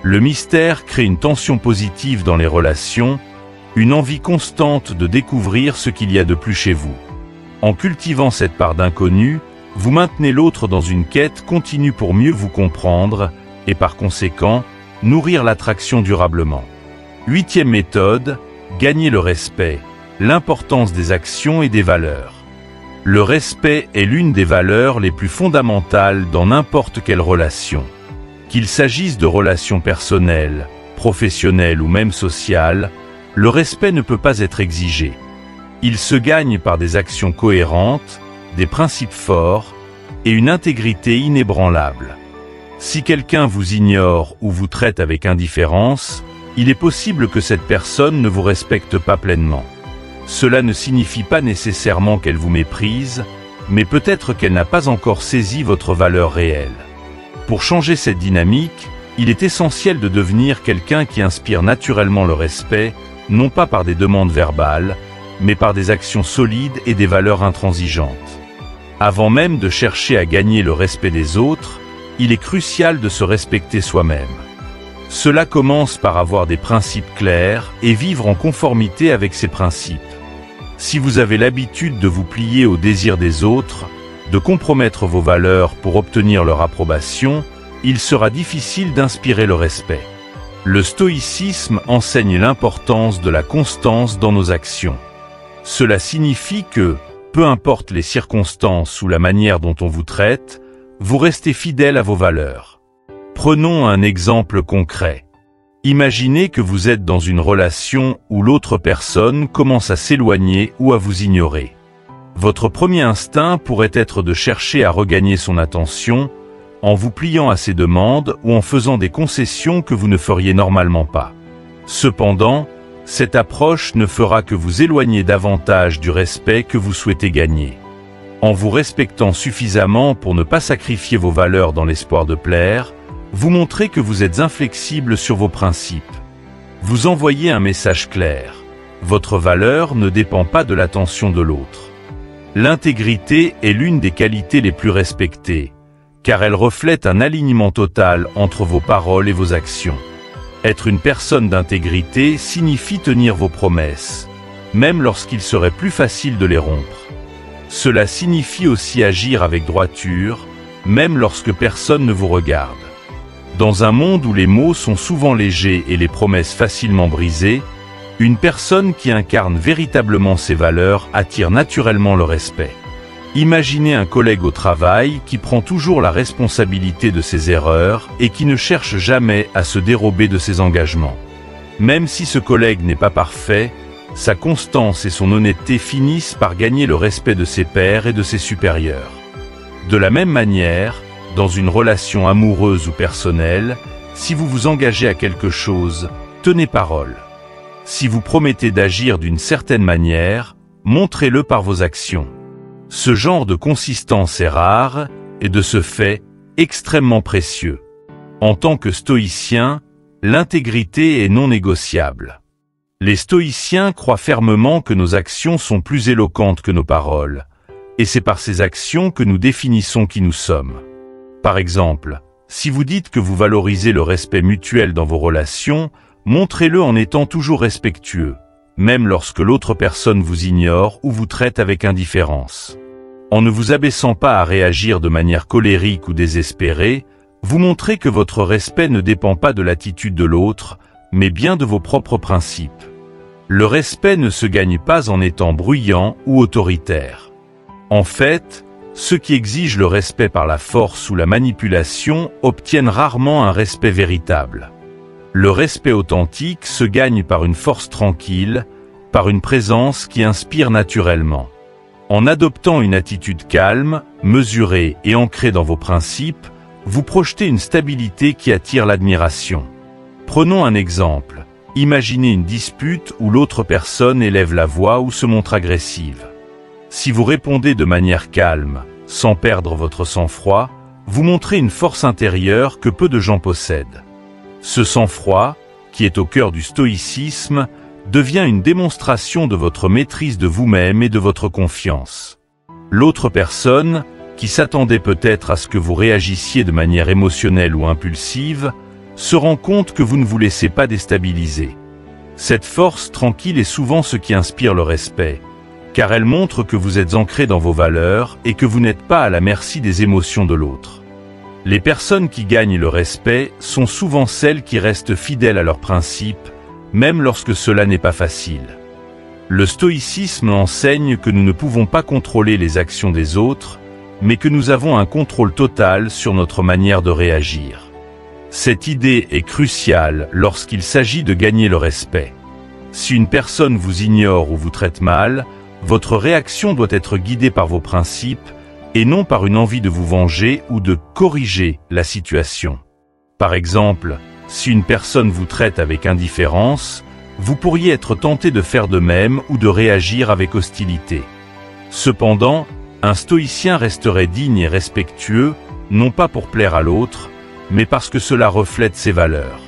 Speaker 1: Le mystère crée une tension positive dans les relations, une envie constante de découvrir ce qu'il y a de plus chez vous. En cultivant cette part d'inconnu, vous maintenez l'autre dans une quête continue pour mieux vous comprendre et par conséquent, nourrir l'attraction durablement. 8e méthode, gagner le respect, l'importance des actions et des valeurs. Le respect est l'une des valeurs les plus fondamentales dans n'importe quelle relation. Qu'il s'agisse de relations personnelles, professionnelles ou même sociales, le respect ne peut pas être exigé. Il se gagne par des actions cohérentes, des principes forts et une intégrité inébranlable. Si quelqu'un vous ignore ou vous traite avec indifférence, il est possible que cette personne ne vous respecte pas pleinement. Cela ne signifie pas nécessairement qu'elle vous méprise, mais peut-être qu'elle n'a pas encore saisi votre valeur réelle. Pour changer cette dynamique, il est essentiel de devenir quelqu'un qui inspire naturellement le respect, non pas par des demandes verbales, mais par des actions solides et des valeurs intransigeantes. Avant même de chercher à gagner le respect des autres, il est crucial de se respecter soi-même. Cela commence par avoir des principes clairs et vivre en conformité avec ces principes. Si vous avez l'habitude de vous plier aux désirs des autres, de compromettre vos valeurs pour obtenir leur approbation, il sera difficile d'inspirer le respect. Le stoïcisme enseigne l'importance de la constance dans nos actions. Cela signifie que, peu importe les circonstances ou la manière dont on vous traite, vous restez fidèle à vos valeurs. Prenons un exemple concret. Imaginez que vous êtes dans une relation où l'autre personne commence à s'éloigner ou à vous ignorer. Votre premier instinct pourrait être de chercher à regagner son attention en vous pliant à ses demandes ou en faisant des concessions que vous ne feriez normalement pas. Cependant, cette approche ne fera que vous éloigner davantage du respect que vous souhaitez gagner. En vous respectant suffisamment pour ne pas sacrifier vos valeurs dans l'espoir de plaire, vous montrez que vous êtes inflexible sur vos principes. Vous envoyez un message clair. Votre valeur ne dépend pas de l'attention de l'autre. L'intégrité est l'une des qualités les plus respectées, car elle reflète un alignement total entre vos paroles et vos actions. Être une personne d'intégrité signifie tenir vos promesses, même lorsqu'il serait plus facile de les rompre. Cela signifie aussi agir avec droiture, même lorsque personne ne vous regarde. Dans un monde où les mots sont souvent légers et les promesses facilement brisées, une personne qui incarne véritablement ses valeurs attire naturellement le respect. Imaginez un collègue au travail qui prend toujours la responsabilité de ses erreurs et qui ne cherche jamais à se dérober de ses engagements. Même si ce collègue n'est pas parfait, sa constance et son honnêteté finissent par gagner le respect de ses pairs et de ses supérieurs. De la même manière, dans une relation amoureuse ou personnelle, si vous vous engagez à quelque chose, tenez parole. Si vous promettez d'agir d'une certaine manière, montrez-le par vos actions. Ce genre de consistance est rare et de ce fait extrêmement précieux. En tant que stoïcien, l'intégrité est non négociable. Les stoïciens croient fermement que nos actions sont plus éloquentes que nos paroles, et c'est par ces actions que nous définissons qui nous sommes. Par exemple, si vous dites que vous valorisez le respect mutuel dans vos relations, montrez-le en étant toujours respectueux, même lorsque l'autre personne vous ignore ou vous traite avec indifférence. En ne vous abaissant pas à réagir de manière colérique ou désespérée, vous montrez que votre respect ne dépend pas de l'attitude de l'autre, mais bien de vos propres principes. Le respect ne se gagne pas en étant bruyant ou autoritaire. En fait, ceux qui exigent le respect par la force ou la manipulation obtiennent rarement un respect véritable. Le respect authentique se gagne par une force tranquille, par une présence qui inspire naturellement. En adoptant une attitude calme, mesurée et ancrée dans vos principes, vous projetez une stabilité qui attire l'admiration. Prenons un exemple. Imaginez une dispute où l'autre personne élève la voix ou se montre agressive. Si vous répondez de manière calme, sans perdre votre sang-froid, vous montrez une force intérieure que peu de gens possèdent. Ce sang-froid, qui est au cœur du stoïcisme, devient une démonstration de votre maîtrise de vous-même et de votre confiance. L'autre personne, qui s'attendait peut-être à ce que vous réagissiez de manière émotionnelle ou impulsive, se rend compte que vous ne vous laissez pas déstabiliser. Cette force tranquille est souvent ce qui inspire le respect, car elle montre que vous êtes ancré dans vos valeurs et que vous n'êtes pas à la merci des émotions de l'autre. Les personnes qui gagnent le respect sont souvent celles qui restent fidèles à leurs principes, même lorsque cela n'est pas facile. Le stoïcisme enseigne que nous ne pouvons pas contrôler les actions des autres, mais que nous avons un contrôle total sur notre manière de réagir. Cette idée est cruciale lorsqu'il s'agit de gagner le respect. Si une personne vous ignore ou vous traite mal, votre réaction doit être guidée par vos principes et non par une envie de vous venger ou de corriger la situation. Par exemple, si une personne vous traite avec indifférence, vous pourriez être tenté de faire de même ou de réagir avec hostilité. Cependant, un stoïcien resterait digne et respectueux, non pas pour plaire à l'autre, mais parce que cela reflète ses valeurs.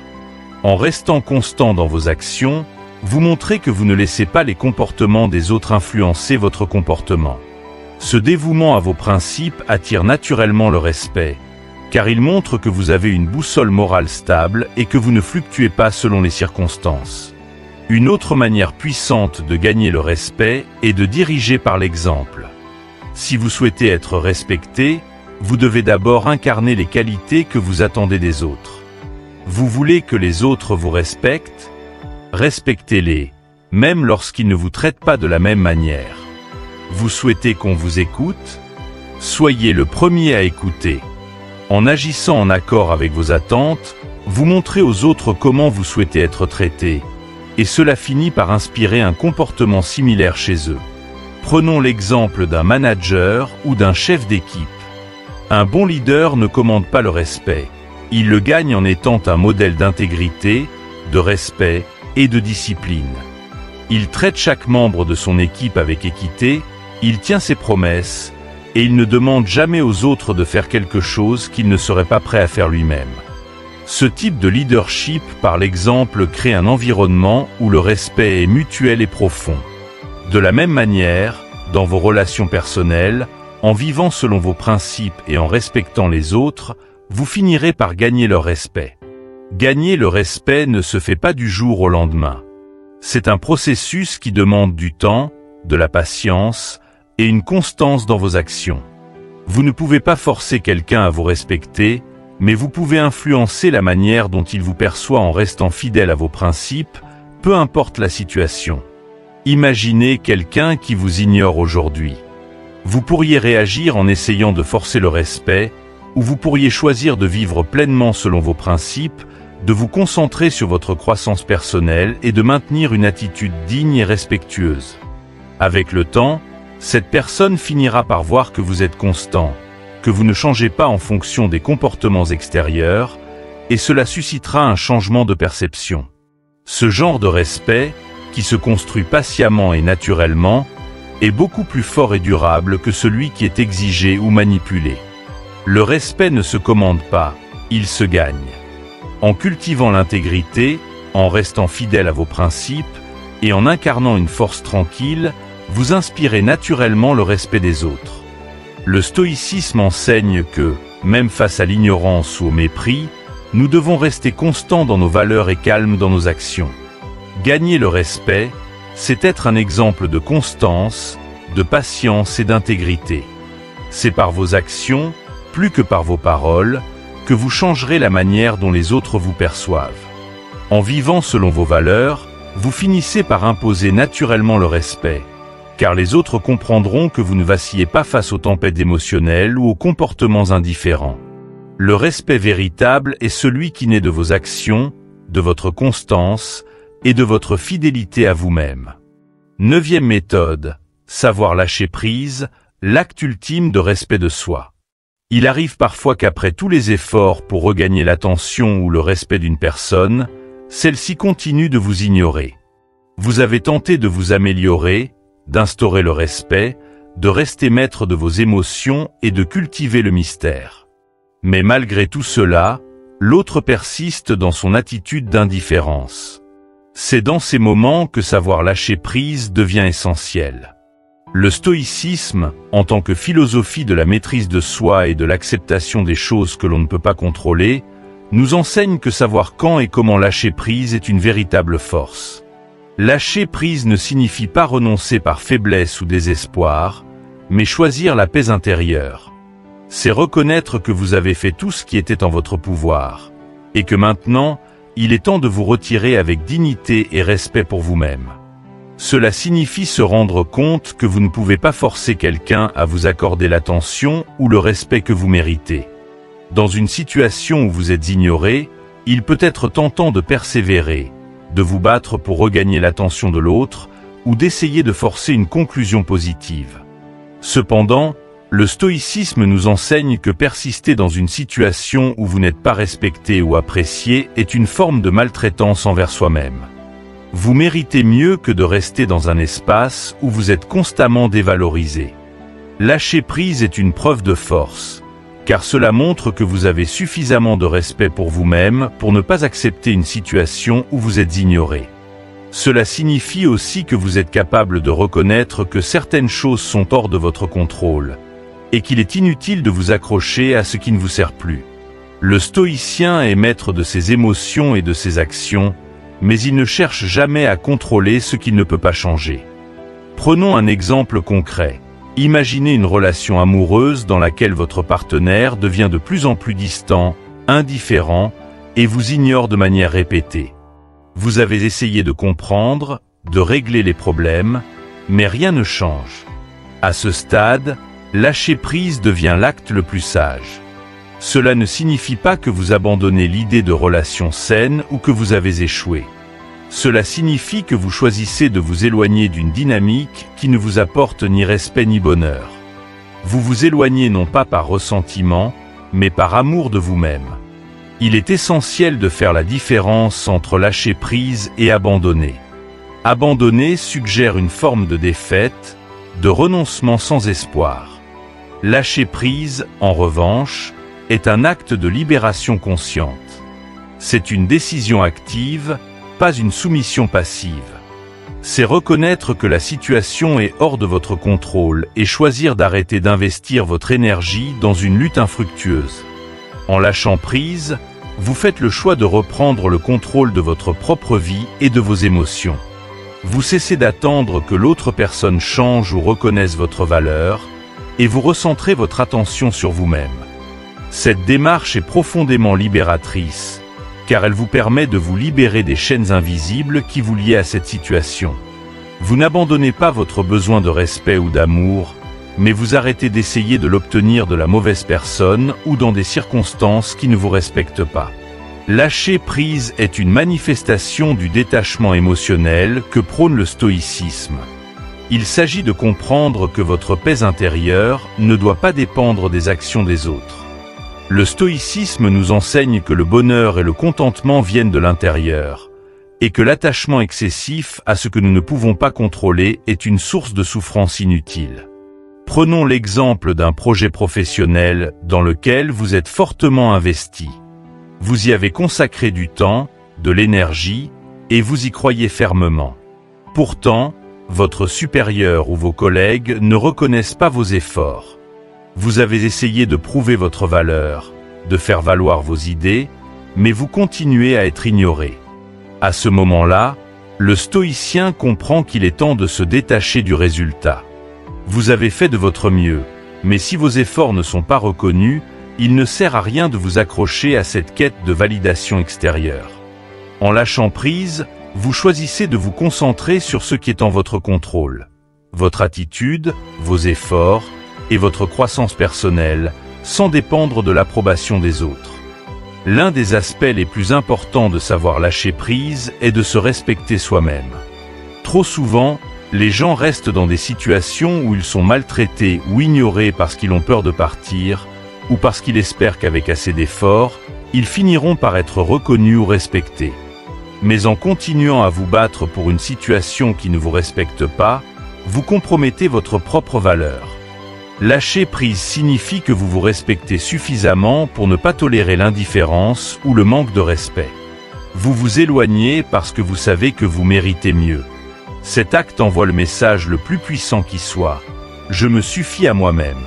Speaker 1: En restant constant dans vos actions, vous montrez que vous ne laissez pas les comportements des autres influencer votre comportement. Ce dévouement à vos principes attire naturellement le respect, car il montre que vous avez une boussole morale stable et que vous ne fluctuez pas selon les circonstances. Une autre manière puissante de gagner le respect est de diriger par l'exemple. Si vous souhaitez être respecté, vous devez d'abord incarner les qualités que vous attendez des autres. Vous voulez que les autres vous respectent? Respectez-les, même lorsqu'ils ne vous traitent pas de la même manière. Vous souhaitez qu'on vous écoute? Soyez le premier à écouter. En agissant en accord avec vos attentes, vous montrez aux autres comment vous souhaitez être traité, et cela finit par inspirer un comportement similaire chez eux. Prenons l'exemple d'un manager ou d'un chef d'équipe. Un bon leader ne commande pas le respect. Il le gagne en étant un modèle d'intégrité, de respect et de discipline. Il traite chaque membre de son équipe avec équité, il tient ses promesses, et il ne demande jamais aux autres de faire quelque chose qu'il ne serait pas prêt à faire lui-même. Ce type de leadership par l'exemple crée un environnement où le respect est mutuel et profond. De la même manière, dans vos relations personnelles, en vivant selon vos principes et en respectant les autres, vous finirez par gagner leur respect. Gagner le respect ne se fait pas du jour au lendemain. C'est un processus qui demande du temps, de la patience et une constance dans vos actions. Vous ne pouvez pas forcer quelqu'un à vous respecter, mais vous pouvez influencer la manière dont il vous perçoit en restant fidèle à vos principes, peu importe la situation. Imaginez quelqu'un qui vous ignore aujourd'hui. Vous pourriez réagir en essayant de forcer le respect, ou vous pourriez choisir de vivre pleinement selon vos principes, de vous concentrer sur votre croissance personnelle et de maintenir une attitude digne et respectueuse. Avec le temps, cette personne finira par voir que vous êtes constant, que vous ne changez pas en fonction des comportements extérieurs, et cela suscitera un changement de perception. Ce genre de respect, qui se construit patiemment et naturellement, est beaucoup plus fort et durable que celui qui est exigé ou manipulé. Le respect ne se commande pas, il se gagne. En cultivant l'intégrité, en restant fidèle à vos principes, et en incarnant une force tranquille, vous inspirez naturellement le respect des autres. Le stoïcisme enseigne que, même face à l'ignorance ou au mépris, nous devons rester constants dans nos valeurs et calmes dans nos actions. Gagner le respect, c'est être un exemple de constance, de patience et d'intégrité. C'est par vos actions, plus que par vos paroles, que vous changerez la manière dont les autres vous perçoivent. En vivant selon vos valeurs, vous finissez par imposer naturellement le respect, car les autres comprendront que vous ne vacillez pas face aux tempêtes émotionnelles ou aux comportements indifférents. Le respect véritable est celui qui naît de vos actions, de votre constance et de votre fidélité à vous-même. 9e méthode, savoir lâcher prise, l'acte ultime de respect de soi. Il arrive parfois qu'après tous les efforts pour regagner l'attention ou le respect d'une personne, celle-ci continue de vous ignorer. Vous avez tenté de vous améliorer, d'instaurer le respect, de rester maître de vos émotions et de cultiver le mystère. Mais malgré tout cela, l'autre persiste dans son attitude d'indifférence. C'est dans ces moments que savoir lâcher prise devient essentiel. Le stoïcisme, en tant que philosophie de la maîtrise de soi et de l'acceptation des choses que l'on ne peut pas contrôler, nous enseigne que savoir quand et comment lâcher prise est une véritable force. Lâcher prise ne signifie pas renoncer par faiblesse ou désespoir, mais choisir la paix intérieure. C'est reconnaître que vous avez fait tout ce qui était en votre pouvoir, et que maintenant, il est temps de vous retirer avec dignité et respect pour vous-même. Cela signifie se rendre compte que vous ne pouvez pas forcer quelqu'un à vous accorder l'attention ou le respect que vous méritez. Dans une situation où vous êtes ignoré, il peut être tentant de persévérer, de vous battre pour regagner l'attention de l'autre, ou d'essayer de forcer une conclusion positive. Cependant, le stoïcisme nous enseigne que persister dans une situation où vous n'êtes pas respecté ou apprécié est une forme de maltraitance envers soi-même. Vous méritez mieux que de rester dans un espace où vous êtes constamment dévalorisé. Lâcher prise est une preuve de force, car cela montre que vous avez suffisamment de respect pour vous-même pour ne pas accepter une situation où vous êtes ignoré. Cela signifie aussi que vous êtes capable de reconnaître que certaines choses sont hors de votre contrôle, et qu'il est inutile de vous accrocher à ce qui ne vous sert plus. Le stoïcien est maître de ses émotions et de ses actions, mais il ne cherche jamais à contrôler ce qu'il ne peut pas changer. Prenons un exemple concret. Imaginez une relation amoureuse dans laquelle votre partenaire devient de plus en plus distant, indifférent, et vous ignore de manière répétée. Vous avez essayé de comprendre, de régler les problèmes, mais rien ne change. À ce stade, lâcher prise devient l'acte le plus sage. Cela ne signifie pas que vous abandonnez l'idée de relations saines ou que vous avez échoué. Cela signifie que vous choisissez de vous éloigner d'une dynamique qui ne vous apporte ni respect ni bonheur. Vous vous éloignez non pas par ressentiment, mais par amour de vous-même. Il est essentiel de faire la différence entre lâcher prise et abandonner. Abandonner suggère une forme de défaite, de renoncement sans espoir. Lâcher prise, en revanche, est un acte de libération consciente. C'est une décision active, pas une soumission passive. C'est reconnaître que la situation est hors de votre contrôle et choisir d'arrêter d'investir votre énergie dans une lutte infructueuse. En lâchant prise, vous faites le choix de reprendre le contrôle de votre propre vie et de vos émotions. Vous cessez d'attendre que l'autre personne change ou reconnaisse votre valeur, et vous recentrez votre attention sur vous-même. Cette démarche est profondément libératrice, car elle vous permet de vous libérer des chaînes invisibles qui vous liaient à cette situation. Vous n'abandonnez pas votre besoin de respect ou d'amour, mais vous arrêtez d'essayer de l'obtenir de la mauvaise personne ou dans des circonstances qui ne vous respectent pas. Lâcher prise est une manifestation du détachement émotionnel que prône le stoïcisme. Il s'agit de comprendre que votre paix intérieure ne doit pas dépendre des actions des autres. Le stoïcisme nous enseigne que le bonheur et le contentement viennent de l'intérieur, et que l'attachement excessif à ce que nous ne pouvons pas contrôler est une source de souffrance inutile. Prenons l'exemple d'un projet professionnel dans lequel vous êtes fortement investi. Vous y avez consacré du temps, de l'énergie, et vous y croyez fermement. Pourtant, votre supérieur ou vos collègues ne reconnaissent pas vos efforts. Vous avez essayé de prouver votre valeur, de faire valoir vos idées, mais vous continuez à être ignoré. À ce moment-là, le stoïcien comprend qu'il est temps de se détacher du résultat. Vous avez fait de votre mieux, mais si vos efforts ne sont pas reconnus, il ne sert à rien de vous accrocher à cette quête de validation extérieure. En lâchant prise, vous choisissez de vous concentrer sur ce qui est en votre contrôle. votre attitude, vos efforts et votre croissance personnelle, sans dépendre de l'approbation des autres. L'un des aspects les plus importants de savoir lâcher prise est de se respecter soi-même. Trop souvent, les gens restent dans des situations où ils sont maltraités ou ignorés parce qu'ils ont peur de partir, ou parce qu'ils espèrent qu'avec assez d'efforts, ils finiront par être reconnus ou respectés. Mais en continuant à vous battre pour une situation qui ne vous respecte pas, vous compromettez votre propre valeur. Lâcher prise signifie que vous vous respectez suffisamment pour ne pas tolérer l'indifférence ou le manque de respect. Vous vous éloignez parce que vous savez que vous méritez mieux. Cet acte envoie le message le plus puissant qui soit. Je me suffis à moi-même.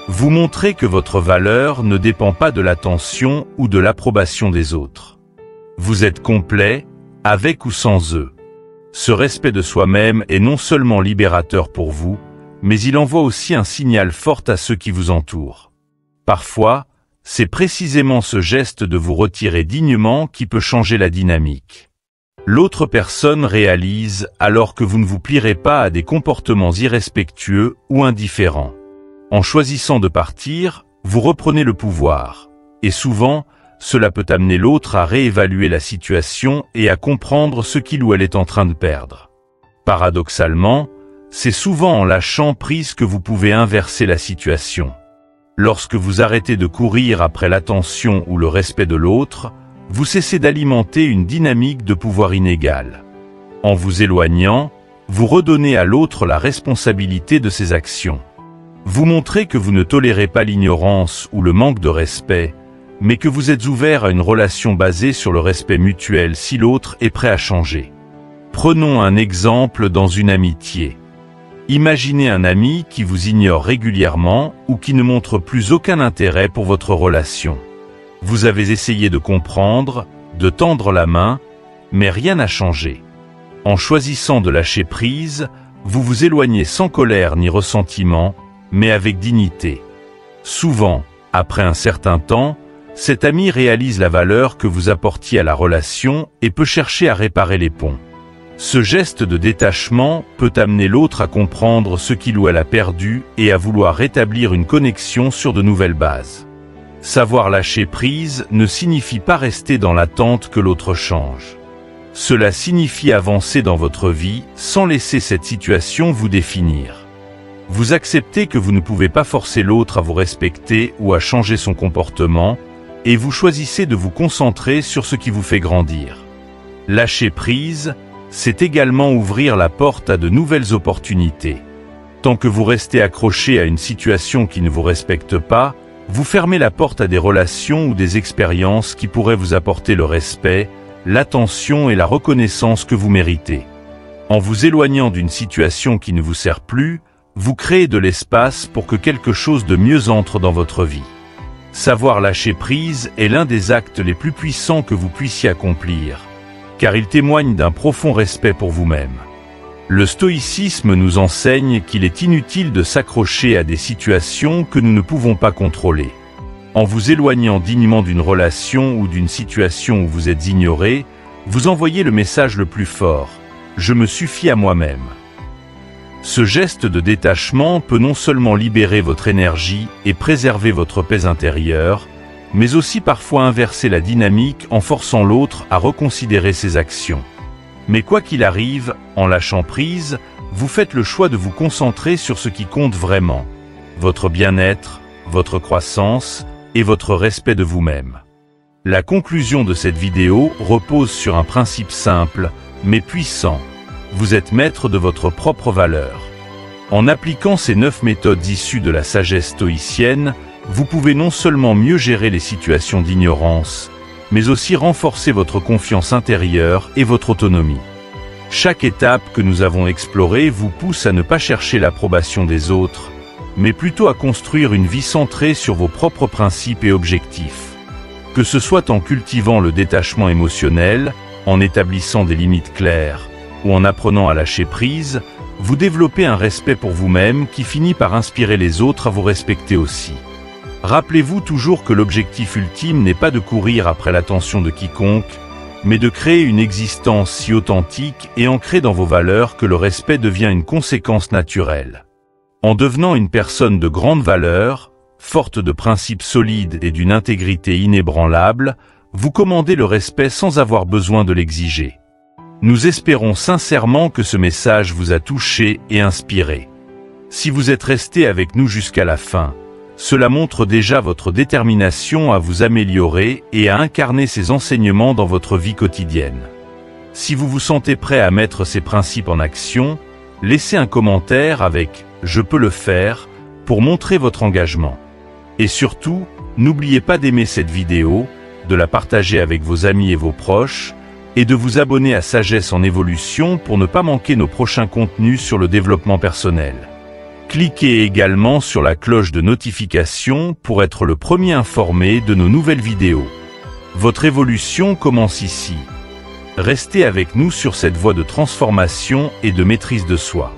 Speaker 1: Vous montrez que votre valeur ne dépend pas de l'attention ou de l'approbation des autres. Vous êtes complet, avec ou sans eux. Ce respect de soi-même est non seulement libérateur pour vous, mais il envoie aussi un signal fort à ceux qui vous entourent. Parfois, c'est précisément ce geste de vous retirer dignement qui peut changer la dynamique. L'autre personne réalise alors que vous ne vous plierez pas à des comportements irrespectueux ou indifférents. En choisissant de partir, vous reprenez le pouvoir, et souvent, cela peut amener l'autre à réévaluer la situation et à comprendre ce qu'il ou elle est en train de perdre. Paradoxalement, c'est souvent en lâchant prise que vous pouvez inverser la situation. Lorsque vous arrêtez de courir après l'attention ou le respect de l'autre, vous cessez d'alimenter une dynamique de pouvoir inégale. En vous éloignant, vous redonnez à l'autre la responsabilité de ses actions. Vous montrez que vous ne tolérez pas l'ignorance ou le manque de respect, mais que vous êtes ouvert à une relation basée sur le respect mutuel si l'autre est prêt à changer. Prenons un exemple dans une amitié. Imaginez un ami qui vous ignore régulièrement ou qui ne montre plus aucun intérêt pour votre relation. Vous avez essayé de comprendre, de tendre la main, mais rien n'a changé. En choisissant de lâcher prise, vous vous éloignez sans colère ni ressentiment, mais avec dignité. Souvent, après un certain temps, cet ami réalise la valeur que vous apportiez à la relation et peut chercher à réparer les ponts. Ce geste de détachement peut amener l'autre à comprendre ce qu'il ou elle a perdu et à vouloir rétablir une connexion sur de nouvelles bases. Savoir lâcher prise ne signifie pas rester dans l'attente que l'autre change. Cela signifie avancer dans votre vie sans laisser cette situation vous définir. Vous acceptez que vous ne pouvez pas forcer l'autre à vous respecter ou à changer son comportement, et vous choisissez de vous concentrer sur ce qui vous fait grandir. Lâcher prise, c'est également ouvrir la porte à de nouvelles opportunités. Tant que vous restez accroché à une situation qui ne vous respecte pas, vous fermez la porte à des relations ou des expériences qui pourraient vous apporter le respect, l'attention et la reconnaissance que vous méritez. En vous éloignant d'une situation qui ne vous sert plus, vous créez de l'espace pour que quelque chose de mieux entre dans votre vie. Savoir lâcher prise est l'un des actes les plus puissants que vous puissiez accomplir, car il témoigne d'un profond respect pour vous-même. Le stoïcisme nous enseigne qu'il est inutile de s'accrocher à des situations que nous ne pouvons pas contrôler. En vous éloignant dignement d'une relation ou d'une situation où vous êtes ignoré, vous envoyez le message le plus fort « Je me suffis à moi-même ». Ce geste de détachement peut non seulement libérer votre énergie et préserver votre paix intérieure, mais aussi parfois inverser la dynamique en forçant l'autre à reconsidérer ses actions. Mais quoi qu'il arrive, en lâchant prise, vous faites le choix de vous concentrer sur ce qui compte vraiment, votre bien-être, votre croissance et votre respect de vous-même. La conclusion de cette vidéo repose sur un principe simple, mais puissant. Vous êtes maître de votre propre valeur. En appliquant ces 9 méthodes issues de la sagesse stoïcienne, vous pouvez non seulement mieux gérer les situations d'ignorance, mais aussi renforcer votre confiance intérieure et votre autonomie. Chaque étape que nous avons explorée vous pousse à ne pas chercher l'approbation des autres, mais plutôt à construire une vie centrée sur vos propres principes et objectifs. Que ce soit en cultivant le détachement émotionnel, en établissant des limites claires, ou en apprenant à lâcher prise, vous développez un respect pour vous-même qui finit par inspirer les autres à vous respecter aussi. Rappelez-vous toujours que l'objectif ultime n'est pas de courir après l'attention de quiconque, mais de créer une existence si authentique et ancrée dans vos valeurs que le respect devient une conséquence naturelle. En devenant une personne de grande valeur, forte de principes solides et d'une intégrité inébranlable, vous commandez le respect sans avoir besoin de l'exiger. Nous espérons sincèrement que ce message vous a touché et inspiré. Si vous êtes resté avec nous jusqu'à la fin, cela montre déjà votre détermination à vous améliorer et à incarner ces enseignements dans votre vie quotidienne. Si vous vous sentez prêt à mettre ces principes en action, laissez un commentaire avec « Je peux le faire » pour montrer votre engagement. Et surtout, n'oubliez pas d'aimer cette vidéo, de la partager avec vos amis et vos proches, et de vous abonner à Sagesse en Évolution pour ne pas manquer nos prochains contenus sur le développement personnel. Cliquez également sur la cloche de notification pour être le premier informé de nos nouvelles vidéos. Votre évolution commence ici. Restez avec nous sur cette voie de transformation et de maîtrise de soi.